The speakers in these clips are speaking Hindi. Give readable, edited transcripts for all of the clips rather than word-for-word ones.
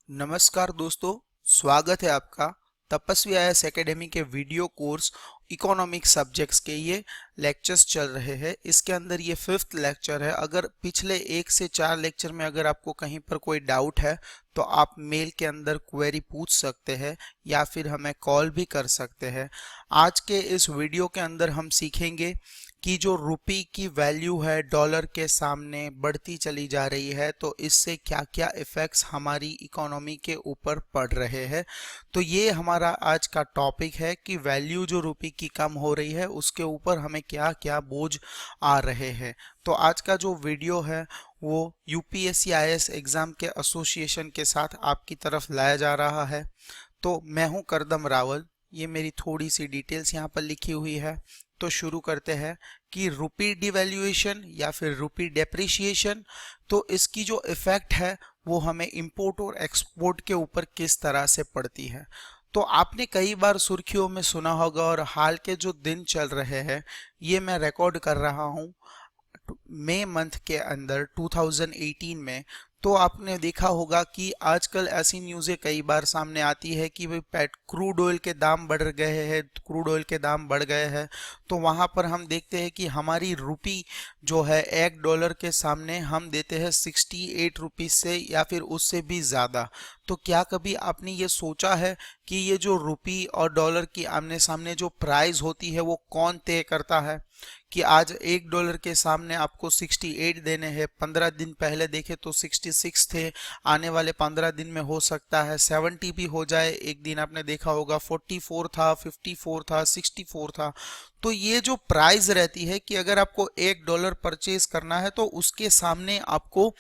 नमस्कार दोस्तों, स्वागत है आपका तपस्वी आईएएस एकेडमी के वीडियो कोर्स इकोनॉमिक सब्जेक्ट्स के। ये लेक्चर्स चल रहे हैं। इसके अंदर ये 5th लेक्चर है। अगर पिछले 1 से 4 लेक्चर में अगर आपको कहीं पर कोई डाउट है तो आप मेल के अंदर क्वेरी पूछ सकते हैं या फिर हमें कॉल भी कर सकते हैं। आज के इस वीडियो के अंदर हम सीखेंगे कि जो रुपी की वैल्यू है डॉलर के सामने बढ़ती चली जा रही है, तो इससे क्या क्या इफेक्ट्स हमारी इकोनॉमी के ऊपर पड़ रहे हैं। तो ये हमारा आज का टॉपिक है कि वैल्यू जो रुपी की कम हो रही है उसके ऊपर हमें क्या क्या बोझ आ रहे हैं। तो आज का जो वीडियो है वो यूपीएससी आईएएस एग्जाम के एसोसिएशन के साथ आपकी तरफ लाया जा रहा है। तो मैं हूं करदम रावल, ये मेरी थोड़ी सी डिटेल्स यहाँ पर लिखी हुई है। तो शुरू करते हैं कि रुपी डिवैल्यूएशन या फिर रुपी डेप्रिसिएशन, तो इसकी जो इफेक्ट है वो हमें इंपोर्ट और एक्सपोर्ट के ऊपर किस तरह से पड़ती है। तो आपने कई बार सुर्खियों में सुना होगा, और हाल के जो दिन चल रहे हैं ये मैं रिकॉर्ड कर रहा हूँ मई मंथ के अंदर 2018 में। तो आपने देखा होगा कि आजकल ऐसी न्यूज़ें कई बार सामने आती है कि भाई क्रूड ऑयल के दाम बढ़ गए हैं, क्रूड ऑयल के दाम बढ़ गए हैं। तो वहाँ पर हम देखते हैं कि हमारी रुपी जो है $1 के सामने हम देते हैं 68 रुपीज़ से या फिर उससे भी ज़्यादा। तो क्या कभी आपने ये सोचा है कि ये जो रुपी और डॉलर की आमने सामने जो प्राइस होती है वो कौन तय करता है? कि आज $1 के सामने आपको 68 देने हैं। 15 दिन पहले देखे तो 66 थे, आने वाले 15 दिन में हो सकता है 70 भी हो जाए। एक दिन आपने देखा होगा 44 था, 54 था, 64 था। तो ये जो प्राइस रहती है कि अगर आपको $1 परचेज करना है तो उसके सामने आपको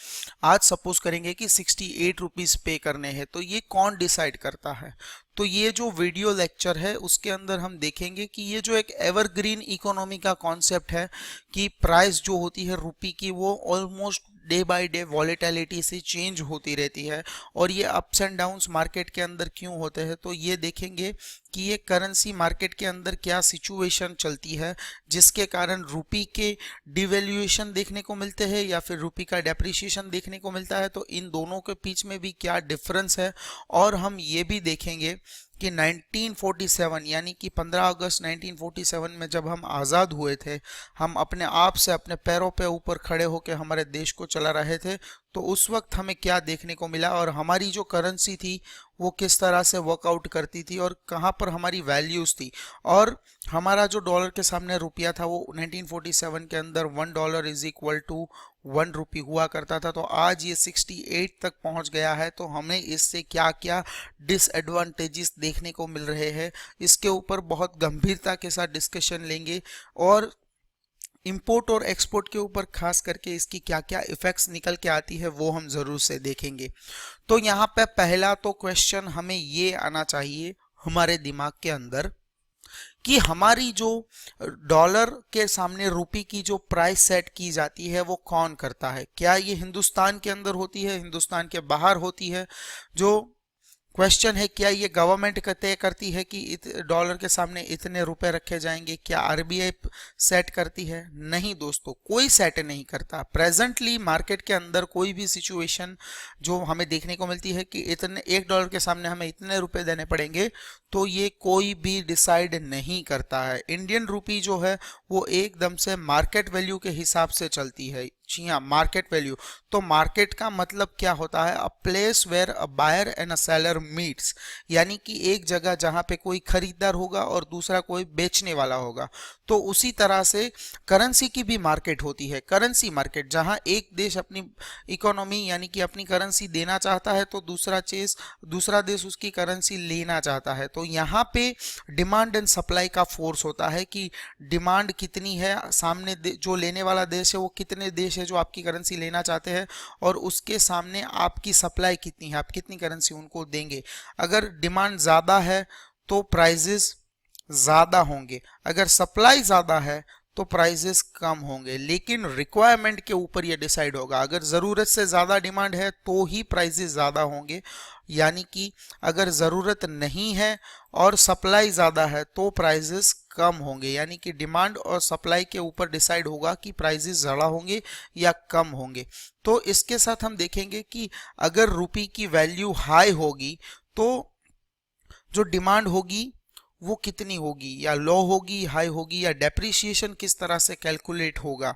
आज सपोज करेंगे कि 68 रुपीज पे करने हैं, तो ये कौन डिसाइड करता है? तो ये जो वीडियो लेक्चर है उसके अंदर हम देखेंगे कि ये जो एक एवरग्रीन इकोनॉमी का कॉन्सेप्ट है कि प्राइस जो होती है रुपी की वो almost day by day volatility से चेंज होती रहती है। और ये अप्स एंड डाउन्स मार्केट के अंदर क्यों होते हैं, तो ये देखेंगे कि ये करेंसी मार्केट के अंदर क्या सिचुएशन चलती है जिसके कारण रुपी के डिवैल्यूएशन देखने को मिलते हैं या फिर रुपी का डेप्रिसिएशन देखने को मिलता है। तो इन दोनों के बीच में भी क्या डिफरेंस है। और हम ये भी देखेंगे कि 1947 यानी कि 15 अगस्त 1947 में जब हम आज़ाद हुए थे, हम अपने आप से अपने पैरों पे ऊपर खड़े होकर हमारे देश को चला रहे थे, तो उस वक्त हमें क्या देखने को मिला और हमारी जो करेंसी थी वो किस तरह से वर्कआउट करती थी और कहाँ पर हमारी वैल्यूज थी। और हमारा जो डॉलर के सामने रुपया था वो 1947 के अंदर $1 इज इक्वल टू 1 रुपी हुआ करता था। तो आज ये 68 तक पहुंच गया है। तो हमें इससे क्या क्या डिसएडवांटेजेस देखने को मिल रहे हैं, इसके ऊपर बहुत गंभीरता के साथ डिस्कशन लेंगे। और इंपोर्ट और एक्सपोर्ट के ऊपर खास करके इसकी क्या क्या इफेक्ट्स निकल के आती है वो हम जरूर से देखेंगे। तो यहाँ पे पहला तो क्वेश्चन हमें ये आना चाहिए हमारे दिमाग के अंदर कि हमारी जो डॉलर के सामने रुपी की जो प्राइस सेट की जाती है वो कौन करता है? क्या ये हिंदुस्तान के अंदर होती है, हिंदुस्तान के बाहर होती है? जो क्वेश्चन है, क्या ये गवर्नमेंट तय करती है कि डॉलर के सामने इतने रुपए रखे जाएंगे? क्या आरबीआई सेट करती है? नहीं दोस्तों, कोई सेट नहीं करता। प्रेजेंटली मार्केट के अंदर कोई भी सिचुएशन जो हमें देखने को मिलती है कि इतने $1 के सामने हमें इतने रुपए देने पड़ेंगे, तो ये कोई भी डिसाइड नहीं करता है। इंडियन रुपी जो है वो एकदम से मार्केट वैल्यू के हिसाब से चलती है। जी हाँ, मार्केट वैल्यू। तो मार्केट का मतलब क्या होता है? A place where a buyer and a seller meets, यानी कि एक जगह जहां पे कोई खरीदार होगा और दूसरा कोई बेचने वाला होगा। तो उसी तरह से करेंसी की भी मार्केट होती है, करेंसी मार्केट, जहां एक देश अपनी इकोनॉमी यानी कि अपनी करेंसी देना चाहता है तो दूसरा देश उसकी करेंसी लेना चाहता है। तो यहाँ पे डिमांड एंड सप्लाई का फोर्स होता है कि डिमांड कितनी है, सामने जो लेने वाला देश है वो कितने देश है जो आपकी करेंसी लेना चाहते हैं, और उसके सामने आपकी सप्लाई कितनी है, आप कितनी करेंसी उनको देंगे। अगर डिमांड ज़्यादा है तो प्राइजेस ज़्यादा होंगे, अगर सप्लाई ज़्यादा है तो प्राइजेस कम होंगे। लेकिन रिक्वायरमेंट के ऊपर ये डिसाइड होगा। अगर ज़रूरत से ज़्यादा डिमांड है तो ही प्राइजेस ज़्यादा होंगे, यानी कि अगर ज़रूरत नहीं है और सप्लाई ज़्यादा है तो प्राइजेस कम होंगे, यानी कि डिमांड और सप्लाई के ऊपर डिसाइड होगा कि प्राइसेस ज़्यादा होंगे या कम होंगे। तो इसके साथ हम देखेंगे कि अगर रुपये की वैल्यू हाई होगी तो जो डिमांड होगी वो कितनी होगी, या लो होगी, हाई होगी, या डेप्रिसिएशन किस तरह से कैलकुलेट होगा।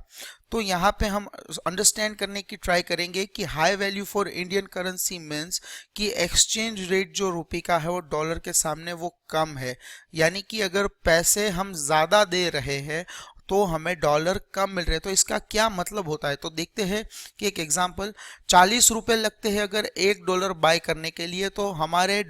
तो यहाँ पे हम अंडरस्टैंड करने की ट्राई करेंगे कि high value for Indian currency means कि एक्सचेंज रेट जो रुपये का है वो डॉलर के सामने वो कम है, यानी कि अगर पैसे हम ज़्यादा दे रहे हैं तो हमें डॉलर कम मिल रहे हैं। तो इसका क्या मतलब होता है, तो देखते हैं कि एक एग्जांपल, 40 रुपए लगते हैं अगर $1 बाय करने के लिए, तो हमारे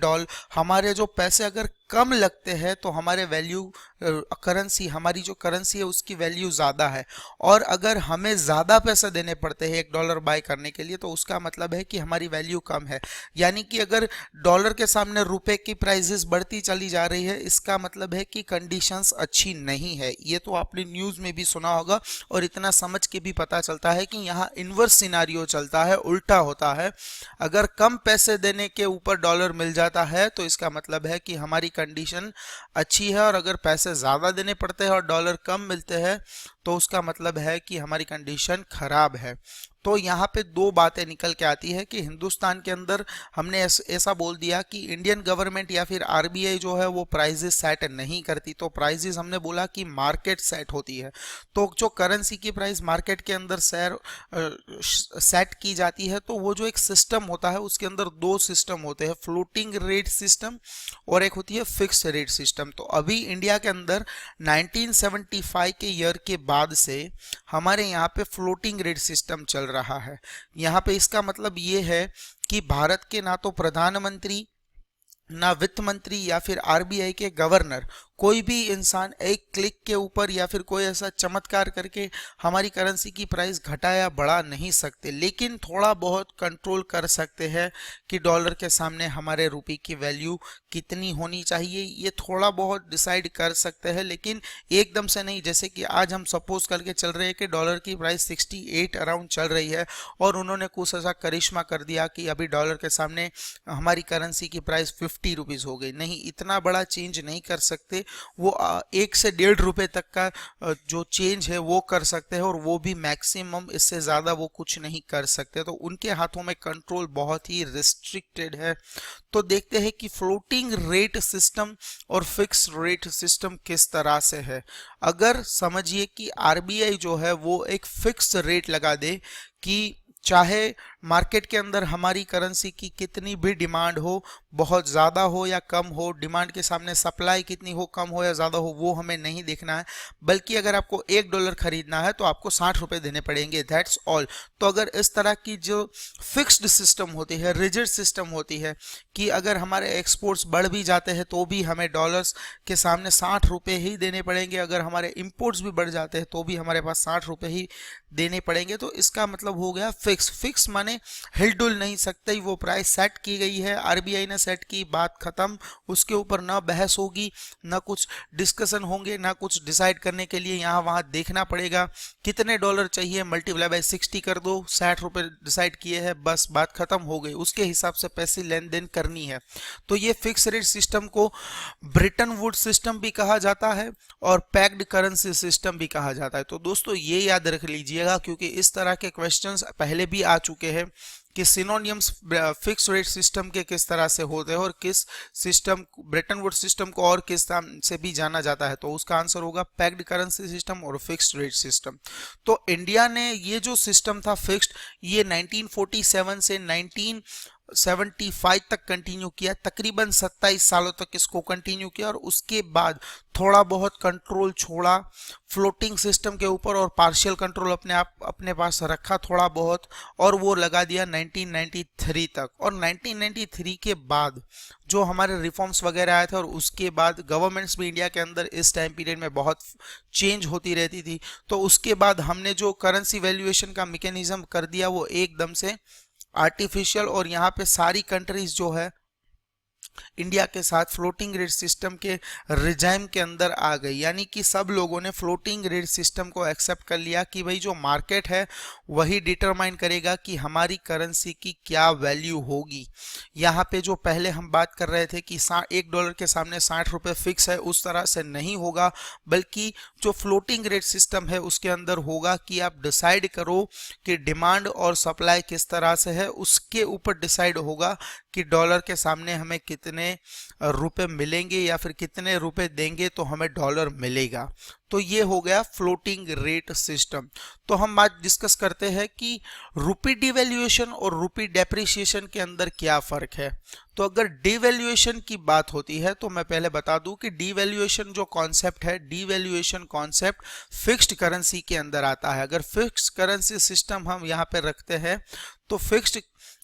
जो पैसे अगर कम लगते हैं तो हमारे वैल्यू करेंसी, हमारी जो करेंसी है उसकी वैल्यू ज़्यादा है। और अगर हमें ज़्यादा पैसे देने पड़ते हैं $1 बाय करने के लिए तो उसका मतलब है कि हमारी वैल्यू कम है। यानी कि अगर डॉलर के सामने रुपए की प्राइसेस बढ़ती चली जा रही है, इसका मतलब है कि कंडीशंस अच्छी नहीं है। ये तो आपने न्यूज़ में भी सुना होगा, और इतना समझ के भी पता चलता है कि यहाँ इन्वर्स सिनारियो चलता है, उल्टा होता है। अगर कम पैसे देने के ऊपर डॉलर मिल जाता है तो इसका मतलब है कि हमारी कंडीशन अच्छी है, और अगर पैसे ज़्यादा देने पड़ते हैं और डॉलर कम मिलते हैं तो उसका मतलब है कि हमारी कंडीशन खराब है। तो यहाँ पे दो बातें निकल के आती है कि हिंदुस्तान के अंदर हमने ऐसा बोल दिया कि इंडियन गवर्नमेंट या फिर आरबीआई जो है वो प्राइजेस सेट नहीं करती, तो प्राइजेस हमने बोला कि मार्केट सेट होती है। तो जो करेंसी की प्राइस मार्केट के अंदर सेट की जाती है, तो वो जो एक सिस्टम होता है उसके अंदर दो सिस्टम होते हैं, फ्लोटिंग रेट सिस्टम और एक होती है फिक्स रेट सिस्टम। तो अभी इंडिया के अंदर 1975 के ईयर के बाद से हमारे यहाँ पे फ्लोटिंग रेट सिस्टम चल रहा है। यहाँ पे इसका मतलब ये है कि भारत के ना तो प्रधानमंत्री, ना वित्त मंत्री या फिर आरबीआई के गवर्नर, कोई भी इंसान एक क्लिक के ऊपर या फिर कोई ऐसा चमत्कार करके हमारी करेंसी की प्राइस घटा या बढ़ा नहीं सकते, लेकिन थोड़ा बहुत कंट्रोल कर सकते हैं कि डॉलर के सामने हमारे रुपये की वैल्यू कितनी होनी चाहिए, ये थोड़ा बहुत डिसाइड कर सकते हैं, लेकिन एकदम से नहीं। जैसे कि आज हम सपोज करके चल रहे हैं कि डॉलर की प्राइस 68 अराउंड चल रही है और उन्होंने कुछ ऐसा करिश्मा कर दिया कि अभी डॉलर के सामने हमारी करेंसी की प्राइस 50 रुपीज़ हो गई। नहीं, इतना बड़ा चेंज नहीं कर सकते। वो 1 से 1.5 रुपए तक का जो चेंज है वो कर सकते हैं, और वो भी मैक्सिमम, इससे ज़्यादा वो कुछ नहीं कर सकते। तो उनके हाथों में कंट्रोल बहुत ही रिस्ट्रिक्टेड है। तो देखते हैं कि फ्लोटिंग रेट सिस्टम और फिक्स रेट सिस्टम किस तरह से है। अगर समझिए कि आरबीआई जो है वो एक फिक्स रेट लगा दे कि चाहे मार्केट के अंदर हमारी करेंसी की कितनी भी डिमांड हो, बहुत ज़्यादा हो या कम हो, डिमांड के सामने सप्लाई कितनी हो, कम हो या ज़्यादा हो, वो हमें नहीं देखना है, बल्कि अगर आपको $1 खरीदना है तो आपको 60 रुपये देने पड़ेंगे, दैट्स ऑल। तो अगर इस तरह की जो फिक्स्ड सिस्टम होती है, रिजिड सिस्टम होती है कि अगर हमारे एक्सपोर्ट्स बढ़ भी जाते हैं तो भी हमें डॉलर्स के सामने 60 रुपये ही देने पड़ेंगे, अगर हमारे इंपोर्ट्स भी बढ़ जाते हैं तो भी हमारे पास 60 रुपये ही देने पड़ेंगे, तो इसका मतलब हो गया फिक्स। फिक्स माने हिलडुल नहीं सकते, वो प्राइस सेट की गई है, आरबीआई ने सेट की, बात खत्म। उसके ऊपर ना बहस होगी, ना कुछ डिस्कशन होंगे, ना कुछ डिसाइड करने के लिए यहाँ वहाँ देखना पड़ेगा कितने डॉलर चाहिए, मल्टीप्लाई बाय 60 कर दो, 60 रुपये डिसाइड किए हैं, बस बात खत्म हो गई। उसके हिसाब से पैसे लेन देन करनी है। तो ये फिक्स रेट सिस्टम को ब्रिटन वुड सिस्टम भी कहा जाता है और पैक्ड करेंसी सिस्टम भी कहा जाता है। तो दोस्तों ये याद रख लीजिएगा, क्योंकि इस तरह के क्वेश्चंस पहले भी आ चुके हैं कि सिनोनियम्स फिक्स रेट सिस्टम के किस तरह से होते हैं और किस सिस्टम, ब्रेटन वुड सिस्टम को और किस नाम से भी जाना जाता है। तो उसका आंसर होगा पैक्ड करेंसी सिस्टम और फिक्स्ड रेट सिस्टम। तो इंडिया ने ये जो सिस्टम था फिक्स्ड, ये 1947 से 1975 तक कंटिन्यू किया, तकरीबन 27 सालों तक इसको कंटिन्यू किया, और उसके बाद थोड़ा बहुत कंट्रोल छोड़ा फ्लोटिंग सिस्टम के ऊपर और पार्शियल कंट्रोल अपने पास रखा थोड़ा बहुत, और वो लगा दिया 1993 तक। और 1993 के बाद जो हमारे रिफॉर्म्स वगैरह आए थे, और उसके बाद गवर्नमेंट्स भी इंडिया के अंदर इस टाइम पीरियड में बहुत चेंज होती रहती थी, तो उसके बाद हमने जो करेंसी वैल्यूएशन का मैकेनिज्म कर दिया वो एकदम से आर्टिफिशियल, और यहाँ पे सारी कंट्रीज जो है इंडिया के साथ फ्लोटिंग रेट सिस्टम के रिजाइम के अंदर आ गई, यानी कि सब लोगों ने फ्लोटिंग रेट सिस्टम को एक्सेप्ट कर लिया कि भाई जो मार्केट है वही डिटरमाइन करेगा कि हमारी करेंसी की क्या वैल्यू होगी। यहाँ पे जो पहले हम बात कर रहे थे कि $1 के सामने 60 रुपये फिक्स है, उस तरह से नहीं होगा, बल्कि जो फ्लोटिंग रेट सिस्टम है उसके अंदर होगा कि आप डिसाइड करो कि डिमांड और सप्लाई किस तरह से है, उसके ऊपर डिसाइड होगा कि डॉलर के सामने हमें कितने रुपए मिलेंगे या फिर कितने रुपए देंगे तो हमें डॉलर मिलेगा। तो ये हो गया फ्लोटिंग रेट सिस्टम। तो हम बात डिस्कस करते हैं कि रुपी डिवैल्यूएशन और रुपी डेप्रिसिएशन के अंदर क्या फर्क है। तो अगर डिवैल्यूएशन की बात होती है तो मैं पहले बता दूं कि डिवैल्यूएशन जो कॉन्सेप्ट है, डिवैल्यूएशन कॉन्सेप्ट फिक्स्ड करेंसी के अंदर आता है। अगर फिक्स्ड करेंसी सिस्टम हम यहाँ पे रखते हैं तो फिक्स्ड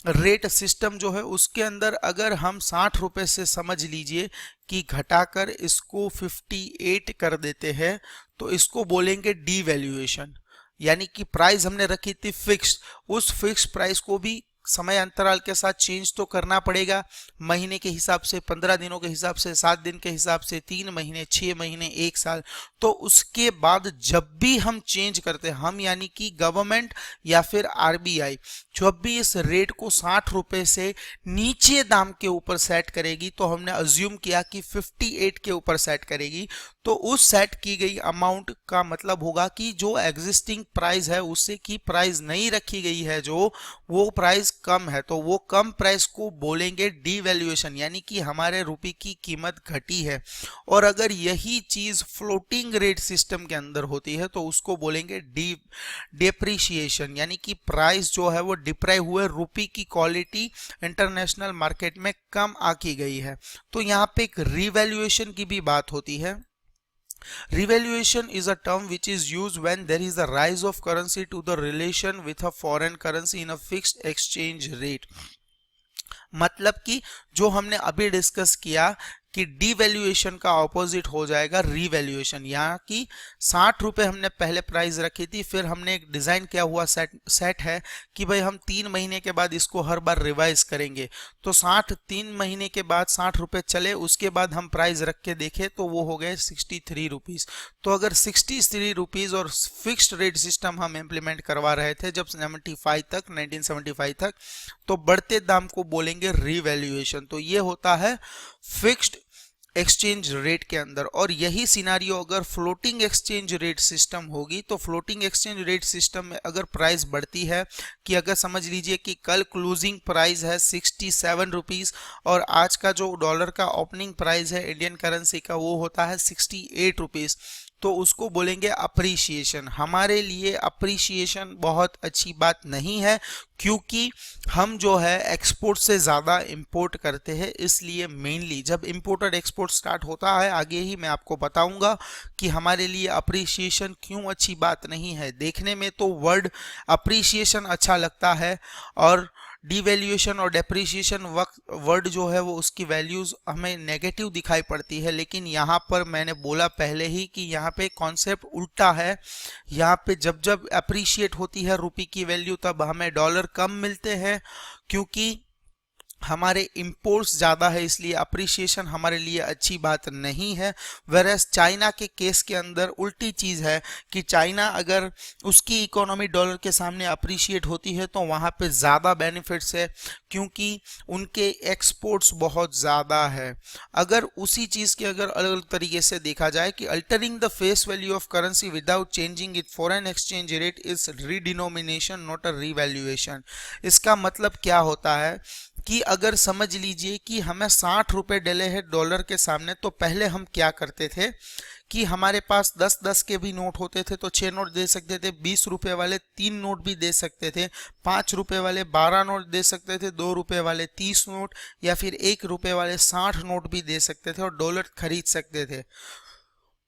रेट सिस्टम जो है उसके अंदर अगर हम 60 रुपए से समझ लीजिए कि घटाकर इसको 58 कर देते हैं तो इसको बोलेंगे डिवैल्यूएशन। यानी कि प्राइस हमने रखी थी फिक्स्ड, उस फिक्स्ड प्राइस को भी समय अंतराल के साथ चेंज तो करना पड़ेगा, महीने के हिसाब से, 15 दिनों के हिसाब से, 7 दिन के हिसाब से, 3 महीने, 6 महीने, 1 साल। तो उसके बाद जब भी हम चेंज करते हैं, हम यानी कि गवर्नमेंट या फिर आरबीआई जब भी इस रेट को 60 रुपए से नीचे दाम के ऊपर सेट करेगी, तो हमने अज्यूम किया कि 58 के ऊपर सेट करेगी, तो उस सेट की गई अमाउंट का मतलब होगा कि जो एग्जिस्टिंग प्राइस है उससे की प्राइस नहीं रखी गई है, जो वो प्राइस कम है, तो वो कम प्राइस को बोलेंगे डिवैल्यूएशन, यानी कि हमारे रुपए की कीमत घटी है। और अगर यही चीज फ्लोटिंग रेट सिस्टम के अंदर होती है तो उसको बोलेंगे डेप्रिसिएशन, यानी कि प्राइस जो है वो डिप्राइव हुए, रुपए की क्वालिटी इंटरनेशनल मार्केट में कम आकी गई है। तो यहाँ पे एक रिवैल्यूएशन की भी बात होती है। Revaluation is a term which is used when there is a rise of currency to the relation with a foreign currency in a fixed exchange rate। मतलब कि जो हमने अभी डिस्कस किया कि डिवैल्यूएशन का ऑपोजिट हो जाएगा रिवैल्यूएशन। यहाँ की 60 रुपए हमने पहले प्राइस रखी थी, फिर हमने एक डिजाइन किया हुआ सेट है कि भाई हम 3 महीने के बाद इसको हर बार रिवाइज करेंगे। तो 3 महीने के बाद 60 रुपए चले, उसके बाद हम प्राइस रख के देखे तो वो हो गए 63 रुपीज। तो अगर 63 रुपीज और फिक्स्ड रेट सिस्टम हम इम्प्लीमेंट करवा रहे थे जब 1975 तक, तो बढ़ते दाम को बोलेंगे रिवैल्यूएशन। तो ये होता है फिक्स्ड एक्सचेंज रेट के अंदर। और यही सिनारियो अगर फ्लोटिंग एक्सचेंज रेट सिस्टम होगी, तो फ्लोटिंग एक्सचेंज रेट सिस्टम में अगर प्राइस बढ़ती है, कि अगर समझ लीजिए कि कल क्लोजिंग प्राइस है 67 रुपीज और आज का जो डॉलर का ओपनिंग प्राइस है इंडियन करेंसी का वो होता है 68 रुपीज, तो उसको बोलेंगे अप्रिसिएशन। हमारे लिए अप्रिसिएशन बहुत अच्छी बात नहीं है, क्योंकि हम जो है एक्सपोर्ट से ज़्यादा इंपोर्ट करते हैं, इसलिए मेनली जब इंपोर्ट और एक्सपोर्ट स्टार्ट होता है, आगे ही मैं आपको बताऊंगा कि हमारे लिए अप्रिसिएशन क्यों अच्छी बात नहीं है। देखने में तो वर्ड अप्रिसिएशन अच्छा लगता है और डिवैल्यूएशन और डेप्रिसिएशन वर्ड जो है वो उसकी वैल्यूज हमें नेगेटिव दिखाई पड़ती है, लेकिन यहाँ पर मैंने बोला पहले ही कि यहाँ पे कॉन्सेप्ट उल्टा है। यहाँ पे जब जब अप्रिशिएट होती है रुपये की वैल्यू तब हमें डॉलर कम मिलते हैं, क्योंकि हमारे इंपोर्ट्स ज़्यादा है, इसलिए अप्रिसिएशन हमारे लिए अच्छी बात नहीं है। वेरएस चाइना के केस के अंदर उल्टी चीज़ है कि चाइना अगर उसकी इकोनॉमी डॉलर के सामने अप्रिशिएट होती है तो वहाँ पे ज़्यादा बेनिफिट्स है, क्योंकि उनके एक्सपोर्ट्स बहुत ज़्यादा है। अगर उसी चीज़ के अगर अलग अलग तरीके से देखा जाए कि altering the face value of currency without changing it foreign exchange rate is redenomination not a revaluation. इसका मतलब क्या होता है कि अगर समझ लीजिए कि हमें 60 रुपए डले हैं डॉलर के सामने, तो पहले हम क्या करते थे कि हमारे पास 10-10 के भी नोट होते थे तो 6 नोट दे सकते थे, 20 रुपए वाले 3 नोट भी दे सकते थे, 5 रुपए वाले 12 नोट दे सकते थे, 2 रुपए वाले 30 नोट या फिर 1 रुपए वाले 60 नोट भी दे सकते थे और डॉलर खरीद सकते थे।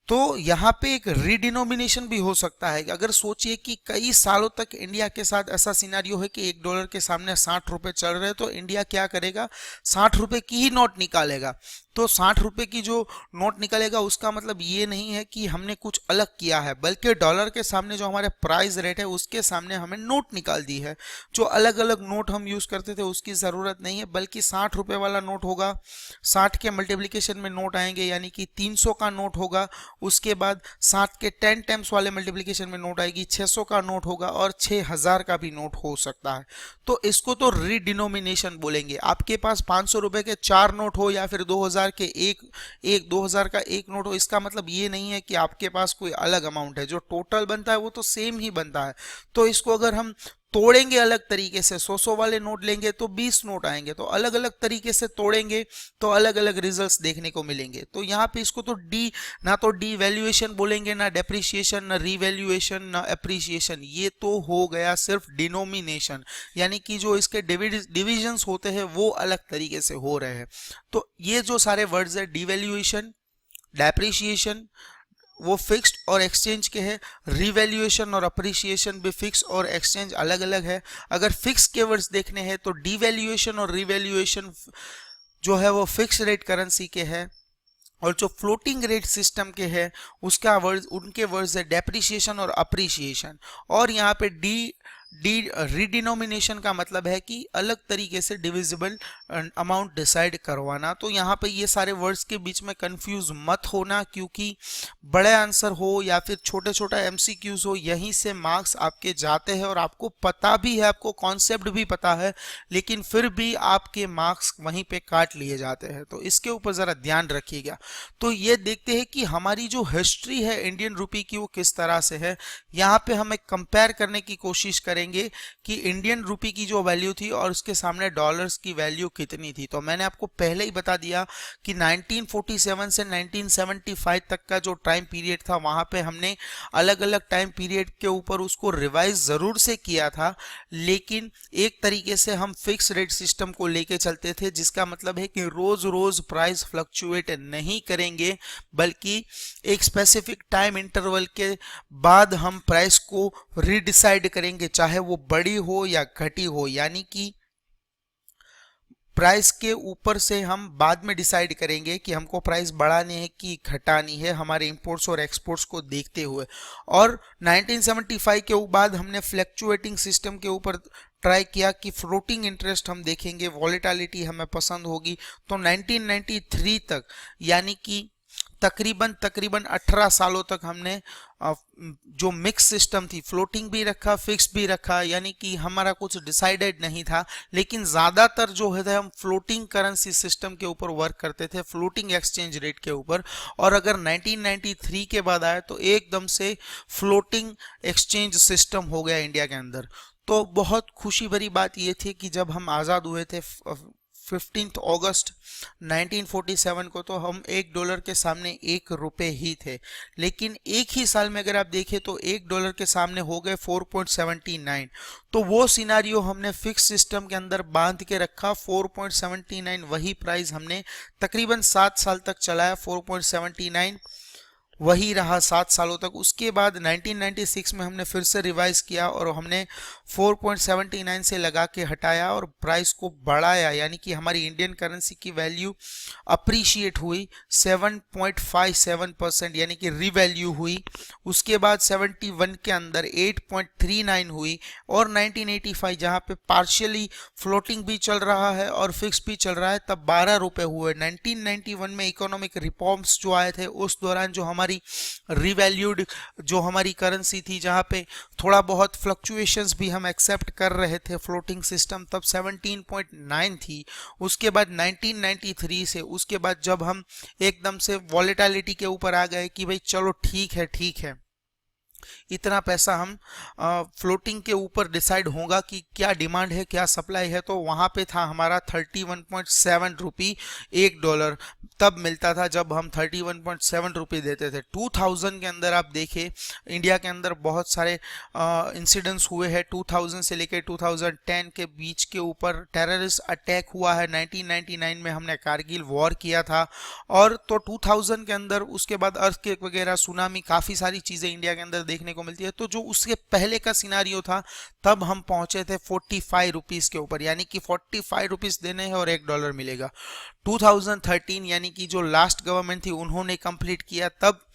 तो यहाँ पे एक रीडिनोमिनेशन भी हो सकता है। अगर सोचिए कि कई सालों तक इंडिया के साथ ऐसा सिनारियो है कि $1 के सामने 60 रुपए चल रहे हैं, तो इंडिया क्या करेगा, 60 रुपए की ही नोट निकालेगा। तो 60 रुपए की जो नोट निकलेगा उसका मतलब ये नहीं है कि हमने कुछ अलग किया है, बल्कि डॉलर के सामने जो हमारे प्राइस रेट है उसके सामने हमें नोट निकाल दी है। जो अलग अलग नोट हम यूज करते थे उसकी जरूरत नहीं है, बल्कि 60 रुपए वाला नोट होगा, 60 के मल्टीप्लिकेशन में नोट आएंगे, यानी कि 300 का नोट होगा। उसके बाद 60 के 10 टाइम्स वाले मल्टीप्लिकेशन में नोट आएगी, 600 का नोट होगा और 6000 का भी नोट हो सकता है। तो इसको तो रीडिनोमिनेशन बोलेंगे। आपके पास 500 रुपए के 4 नोट हो या फिर 2000 के एक 2000 का एक नोट हो, इसका मतलब ये नहीं है कि आपके पास कोई अलग अमाउंट है। जो टोटल बनता है वो तो सेम ही बनता है। तो इसको अगर हम तोड़ेंगे अलग तरीके से, 100 वाले नोट लेंगे तो 20 नोट आएंगे, तो अलग अलग तरीके से तोड़ेंगे तो अलग अलग रिजल्ट्स देखने को मिलेंगे। तो यहाँ पे इसको तो ना तो डी वैल्यूएशन बोलेंगे, ना डेप्रिसिएशन, ना रीवैल्यूएशन, ना एप्रिसिएशन, ये तो हो गया सिर्फ डिनोमिनेशन, यानी कि जो इसके डिविजन्स होते हैं वो अलग तरीके से हो रहे हैं। तो ये जो सारे वर्ड्स है, डिवैल्यूएशन, डेप्रिसिएशन, वो फिक्स्ड और एक्सचेंज के हैं। रिवैल्यूएशन और अप्रिसिएशन भी फिक्स और एक्सचेंज अलग अलग है। अगर फिक्स के वर्ड्स देखने हैं तो डिवैल्यूएशन और रिवैल्यूएशन जो है वो फिक्स रेट करेंसी के हैं, और जो फ्लोटिंग रेट सिस्टम के हैं उसका वर्ड, उनके वर्ड्स है डेप्रिसिएशन और अप्रिसिएशन। और यहाँ पे रीडिनोमिनेशन का मतलब है कि अलग तरीके से डिविजिबल अमाउंट डिसाइड करवाना। तो यहाँ पे ये सारे वर्ड्स के बीच में कंफ्यूज मत होना, क्योंकि बड़े आंसर हो या फिर छोटे छोटा एमसीक्यूज हो, यहीं से मार्क्स आपके जाते हैं और आपको पता भी है, आपको कॉन्सेप्ट भी पता है, लेकिन फिर भी आपके मार्क्स वहीं पे काट लिए जाते हैं। तो इसके ऊपर ज़रा ध्यान रखिएगा। तो ये देखते हैं कि हमारी जो हिस्ट्री है इंडियन रुपी की वो किस तरह से है। यहाँ पे हम एक कंपेयर करने की कोशिश करेंगे कि इंडियन रुपी की जो वैल्यू थी और उसके सामने डॉलर्स की वैल्यू कितनी थी। तो मैंने आपको पहले ही बता दिया कि 1947 से 1975 तक का जो टाइम पीरियड था वहां पे हमने अलग अलग टाइम पीरियड के ऊपर उसको रिवाइज जरूर से किया था, लेकिन एक तरीके से हम फिक्स रेट सिस्टम को लेके चलते थे, जिसका मतलब है कि रोज रोज प्राइस फ्लक्चुएट नहीं करेंगे, बल्कि एक स्पेसिफिक टाइम इंटरवल के बाद हम प्राइस को रीडिसाइड करेंगे, चाहे वो बड़ी हो या घटी हो। यानी कि प्राइस के ऊपर से हम बाद में डिसाइड करेंगे कि हमको प्राइस बढ़ानी है कि घटानी है, हमारे इंपोर्ट्स और एक्सपोर्ट्स को देखते हुए। और 1975 के बाद हमने फ्लक्चुएटिंग सिस्टम के ऊपर ट्राई किया कि फ्लोटिंग इंटरेस्ट हम देखेंगे, वॉलेटिलिटी हमें पसंद होगी। तो 1993 तक, यानी कि तकरीबन 18 सालों तक हमने जो मिक्स सिस्टम थी, फ्लोटिंग भी रखा, फिक्स भी रखा, यानी कि हमारा कुछ डिसाइडेड नहीं था, लेकिन ज़्यादातर जो है हम फ्लोटिंग करेंसी सिस्टम के ऊपर वर्क करते थे, फ्लोटिंग एक्सचेंज रेट के ऊपर। और अगर 1993 के बाद आया तो एकदम से फ्लोटिंग एक्सचेंज सिस्टम हो गया इंडिया के अंदर। तो बहुत खुशी भरी बात ये थी कि जब हम आज़ाद हुए थे 15 अगस्त 1947 को, तो हम $1 के सामने ₹1 ही थे। लेकिन एक ही साल में अगर आप देखें तो $1 के सामने हो गए 4.79। तो वो सिनारियो हमने फिक्स सिस्टम के अंदर बांध के रखा, 4.79 वही प्राइस हमने तकरीबन 7 साल तक चलाया, 4.79 वही रहा 7 सालों तक। उसके बाद 1996 में हमने फिर से रिवाइज किया और हमने 4.79 से लगा के हटाया और प्राइस को बढ़ाया, यानी कि हमारी इंडियन करेंसी की वैल्यू अप्रिशिएट हुई 7.57%, यानी कि रिवैल्यू हुई। उसके बाद 71 के अंदर 8.39 हुई, और 1985 जहां पे पार्शियली फ्लोटिंग भी चल रहा है और फिक्स भी चल रहा है, तब ₹12 हुए। 1991 में इकोनॉमिक रिफॉर्म्स जो आए थे उस दौरान जो हमारी रिवैल्यूड जो हमारी करेंसी थी, जहां पे थोड़ा बहुत फ्लक्चुएशंस भी हम एक्सेप्ट कर रहे थे फ्लोटिंग सिस्टम, तब 17.9 थी। उसके बाद 1993 से, उसके बाद जब हम एकदम से वॉलेटिलिटी के ऊपर आ गए कि भाई चलो ठीक है, इतना पैसा हम फ्लोटिंग के ऊपर डिसाइड होगा कि क्या डिमांड है क्या सप्लाई है, तो वहां पे था हमारा 31.7 रुपी $1 तब मिलता था जब हम 31.7 रुपये देते थे। 2000 के अंदर आप देखें इंडिया के अंदर बहुत सारे इंसिडेंट्स हुए हैं। 2000 से लेकर 2010 के बीच के ऊपर टेररिस्ट अटैक हुआ है। 1999 में हमने कारगिल वॉर किया था, और तो 2000 के अंदर उसके बाद अर्थक्वेक वगैरह, सुनामी, काफ़ी सारी चीज़ें इंडिया के अंदर देखने को मिलती है। तो जो उसके पहले का सिनारियो था तब हम पहुंचे थे 45 रुपीस के ऊपर, यानी कि 45 रुपीस देने हैं और $1 मिलेगा। 2013 यानी कि जो लास्ट गवर्नमेंट थी उन्होंने कंप्लीट किया, तब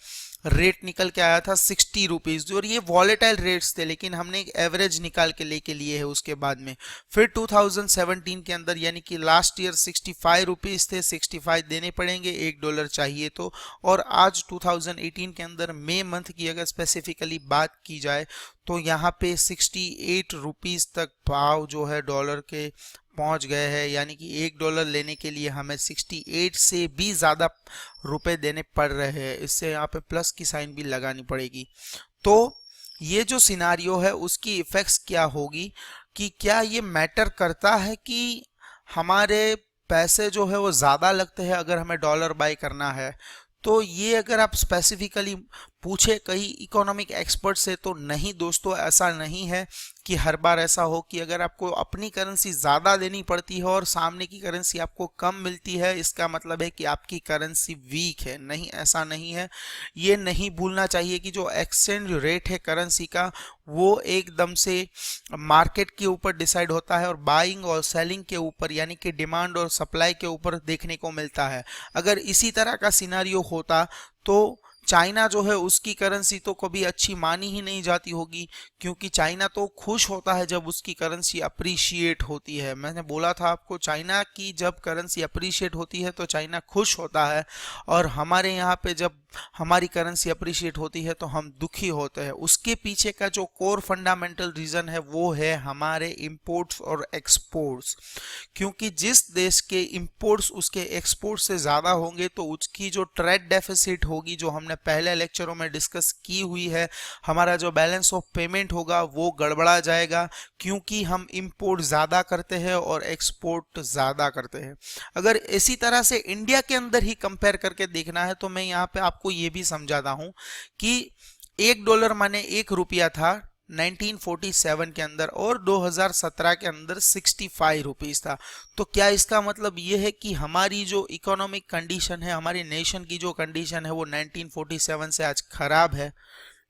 रेट निकल के आया था 60 रुपीज। और ये वॉलेटाइल रेट्स थे, लेकिन हमने एक एवरेज निकाल के लेके लिए है उसके बाद में। फिर 2017 के अंदर यानी कि लास्ट ईयर 65 रुपीज थे, 65 देने पड़ेंगे, $1 चाहिए तो। और आज 2018 के अंदर मई मंथ की अगर स्पेसिफिकली बात की जाए तो यहाँ पे 68 रुपीज तक भाव जो है डॉलर के पहुंच गए हैं, यानी कि $1 लेने के लिए हमें 68 से भी ज़्यादा रुपए देने पड़ रहे हैं। इससे यहाँ पे प्लस की साइन भी लगानी पड़ेगी। तो ये जो सिनारियो है उसकी इफेक्ट्स क्या होगी, कि क्या ये मैटर करता है कि हमारे पैसे जो है वो ज़्यादा लगते हैं अगर हमें डॉलर बाय करना है। तो ये अगर आप स्पेसिफिकली पूछे कई इकोनॉमिक एक्सपर्ट से तो नहीं दोस्तों, ऐसा नहीं है कि हर बार ऐसा हो कि अगर आपको अपनी करेंसी ज़्यादा देनी पड़ती है और सामने की करेंसी आपको कम मिलती है, इसका मतलब है कि आपकी करेंसी वीक है। नहीं, ऐसा नहीं है। ये नहीं भूलना चाहिए कि जो एक्सचेंज रेट है करेंसी का वो एकदम से मार्केट के ऊपर डिसाइड होता है और बाइंग और सेलिंग के ऊपर, यानी कि डिमांड और सप्लाई के ऊपर देखने को मिलता है। अगर इसी तरह का सिनारियो होता तो चाइना जो है उसकी करेंसी तो कभी अच्छी मानी ही नहीं जाती होगी, क्योंकि चाइना तो खुश होता है जब उसकी करेंसी अप्रिशिएट होती है। मैंने बोला था आपको, चाइना की जब करेंसी अप्रिशिएट होती है तो चाइना खुश होता है, और हमारे यहाँ पे जब हमारी करेंसी अप्रिशिएट होती है तो हम दुखी होते हैं। उसके पीछे का जो कोर फंडामेंटल रीजन है वो है हमारे इंपोर्ट्स और एक्सपोर्ट्स, क्योंकि जिस देश के इंपोर्ट्स उसके एक्सपोर्ट से ज़्यादा होंगे तो उसकी जो ट्रेड डेफिसिट होगी, जो हमने पहले लेक्चरों में डिस्कस की हुई है, हमारा जो बैलेंस ऑफ पेमेंट होगा वो गड़बड़ा जाएगा, क्योंकि हम इंपोर्ट ज़्यादा करते हैं और एक्सपोर्ट ज़्यादा करते हैं। अगर इसी तरह से इंडिया के अंदर ही कंपेयर करके देखना है तो मैं यहाँ पे आपको ये भी समझाता हूँ कि $1 माने ₹1 था 1947 के अंदर, और 2017 के अंदर 65 रुपीस था। तो क्या इसका मतलब ये है कि हमारी जो इकोनॉमिक कंडीशन है, हमारी नेशन की जो कंडीशन है वो 1947 से आज खराब है?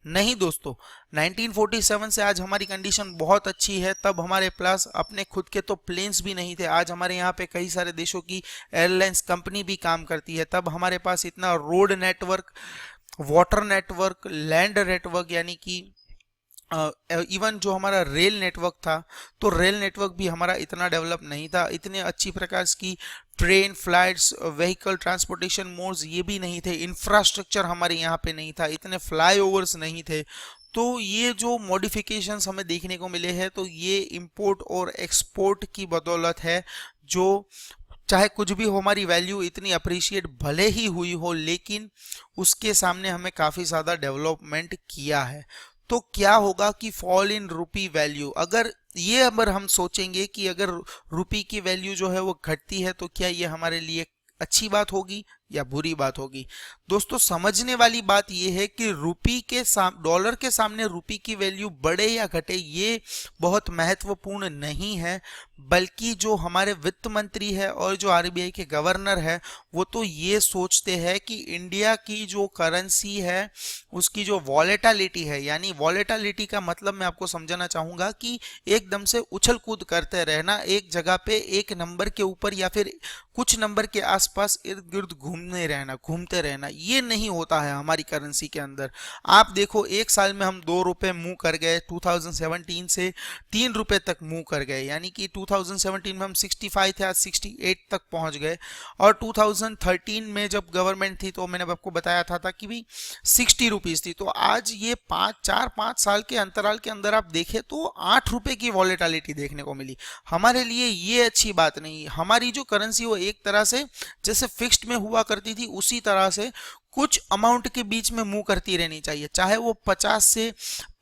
नहीं दोस्तों, 1947 से आज हमारी कंडीशन बहुत अच्छी है। तब हमारे पास अपने खुद के तो प्लेन्स भी नहीं थे, आज हमारे यहाँ पे कई सारे देशों की एयरलाइंस कंपनी भी काम करती है। तब हमारे पास इतना road network, water network, LAN network, यानी कि इवन जो हमारा रेल नेटवर्क था, तो रेल नेटवर्क भी हमारा इतना डेवलप नहीं था। इतने अच्छी प्रकार की train, flights, vehicle transportation modes ये भी नहीं थे। इंफ्रास्ट्रक्चर हमारे यहाँ पे नहीं था, इतने फ्लाईओवर्स नहीं थे। तो ये जो मॉडिफिकेशंस हमें देखने को मिले हैं तो ये इंपोर्ट और एक्सपोर्ट की बदौलत है। जो चाहे कुछ भी हो, हमारी वैल्यू इतनी अप्रिशिएट भले ही हुई हो, लेकिन उसके सामने हमें काफ़ी ज़्यादा डेवलपमेंट किया है। तो क्या होगा कि फॉल इन रूपी वैल्यू, अगर हम सोचेंगे कि अगर रूपी की वैल्यू जो है वो घटती है तो क्या ये हमारे लिए अच्छी बात होगी या बुरी बात होगी? दोस्तों, समझने वाली बात यह है कि डॉलर के सामने रूपी की वैल्यू बढ़े या घटे ये बहुत महत्वपूर्ण नहीं है, बल्कि जो हमारे वित्त मंत्री है और जो आरबीआई के गवर्नर है वो तो ये सोचते हैं कि इंडिया की जो करेंसी है उसकी जो वॉलेटिलिटी है, यानी वॉलेटिलिटी का मतलब मैं आपको समझाना चाहूंगा कि एकदम से उछल कूद करते रहना, एक जगह पे एक नंबर के ऊपर या फिर कुछ नंबर के आसपास इर्द गिर्द घूमते रहना, ये नहीं होता है हमारी करेंसी के अंदर। आप देखो, एक साल में हम ₹2 मूव कर गए, 2017 से ₹3 तक मूव कर गए, यानी कि 2017 में हम 65 थे, आज 68 तक पहुंच गए। और 2013 में जब गवर्नमेंट थी तो मैंने आपको बताया था कि भी 60 रुपीज थी। तो आज ये 4-5 साल के अंतराल के अंदर आप देखें तो ₹8 की वॉलेटिलिटी देखने को मिली। हमारे लिए ये अच्छी बात नहीं। हमारी जो करेंसी वो एक तरह से जैसे फिक्स्ड में हुआ करती थी उसी तरह से कुछ अमाउंट के बीच में मूव करती रहनी चाहिए, चाहे वो 50 से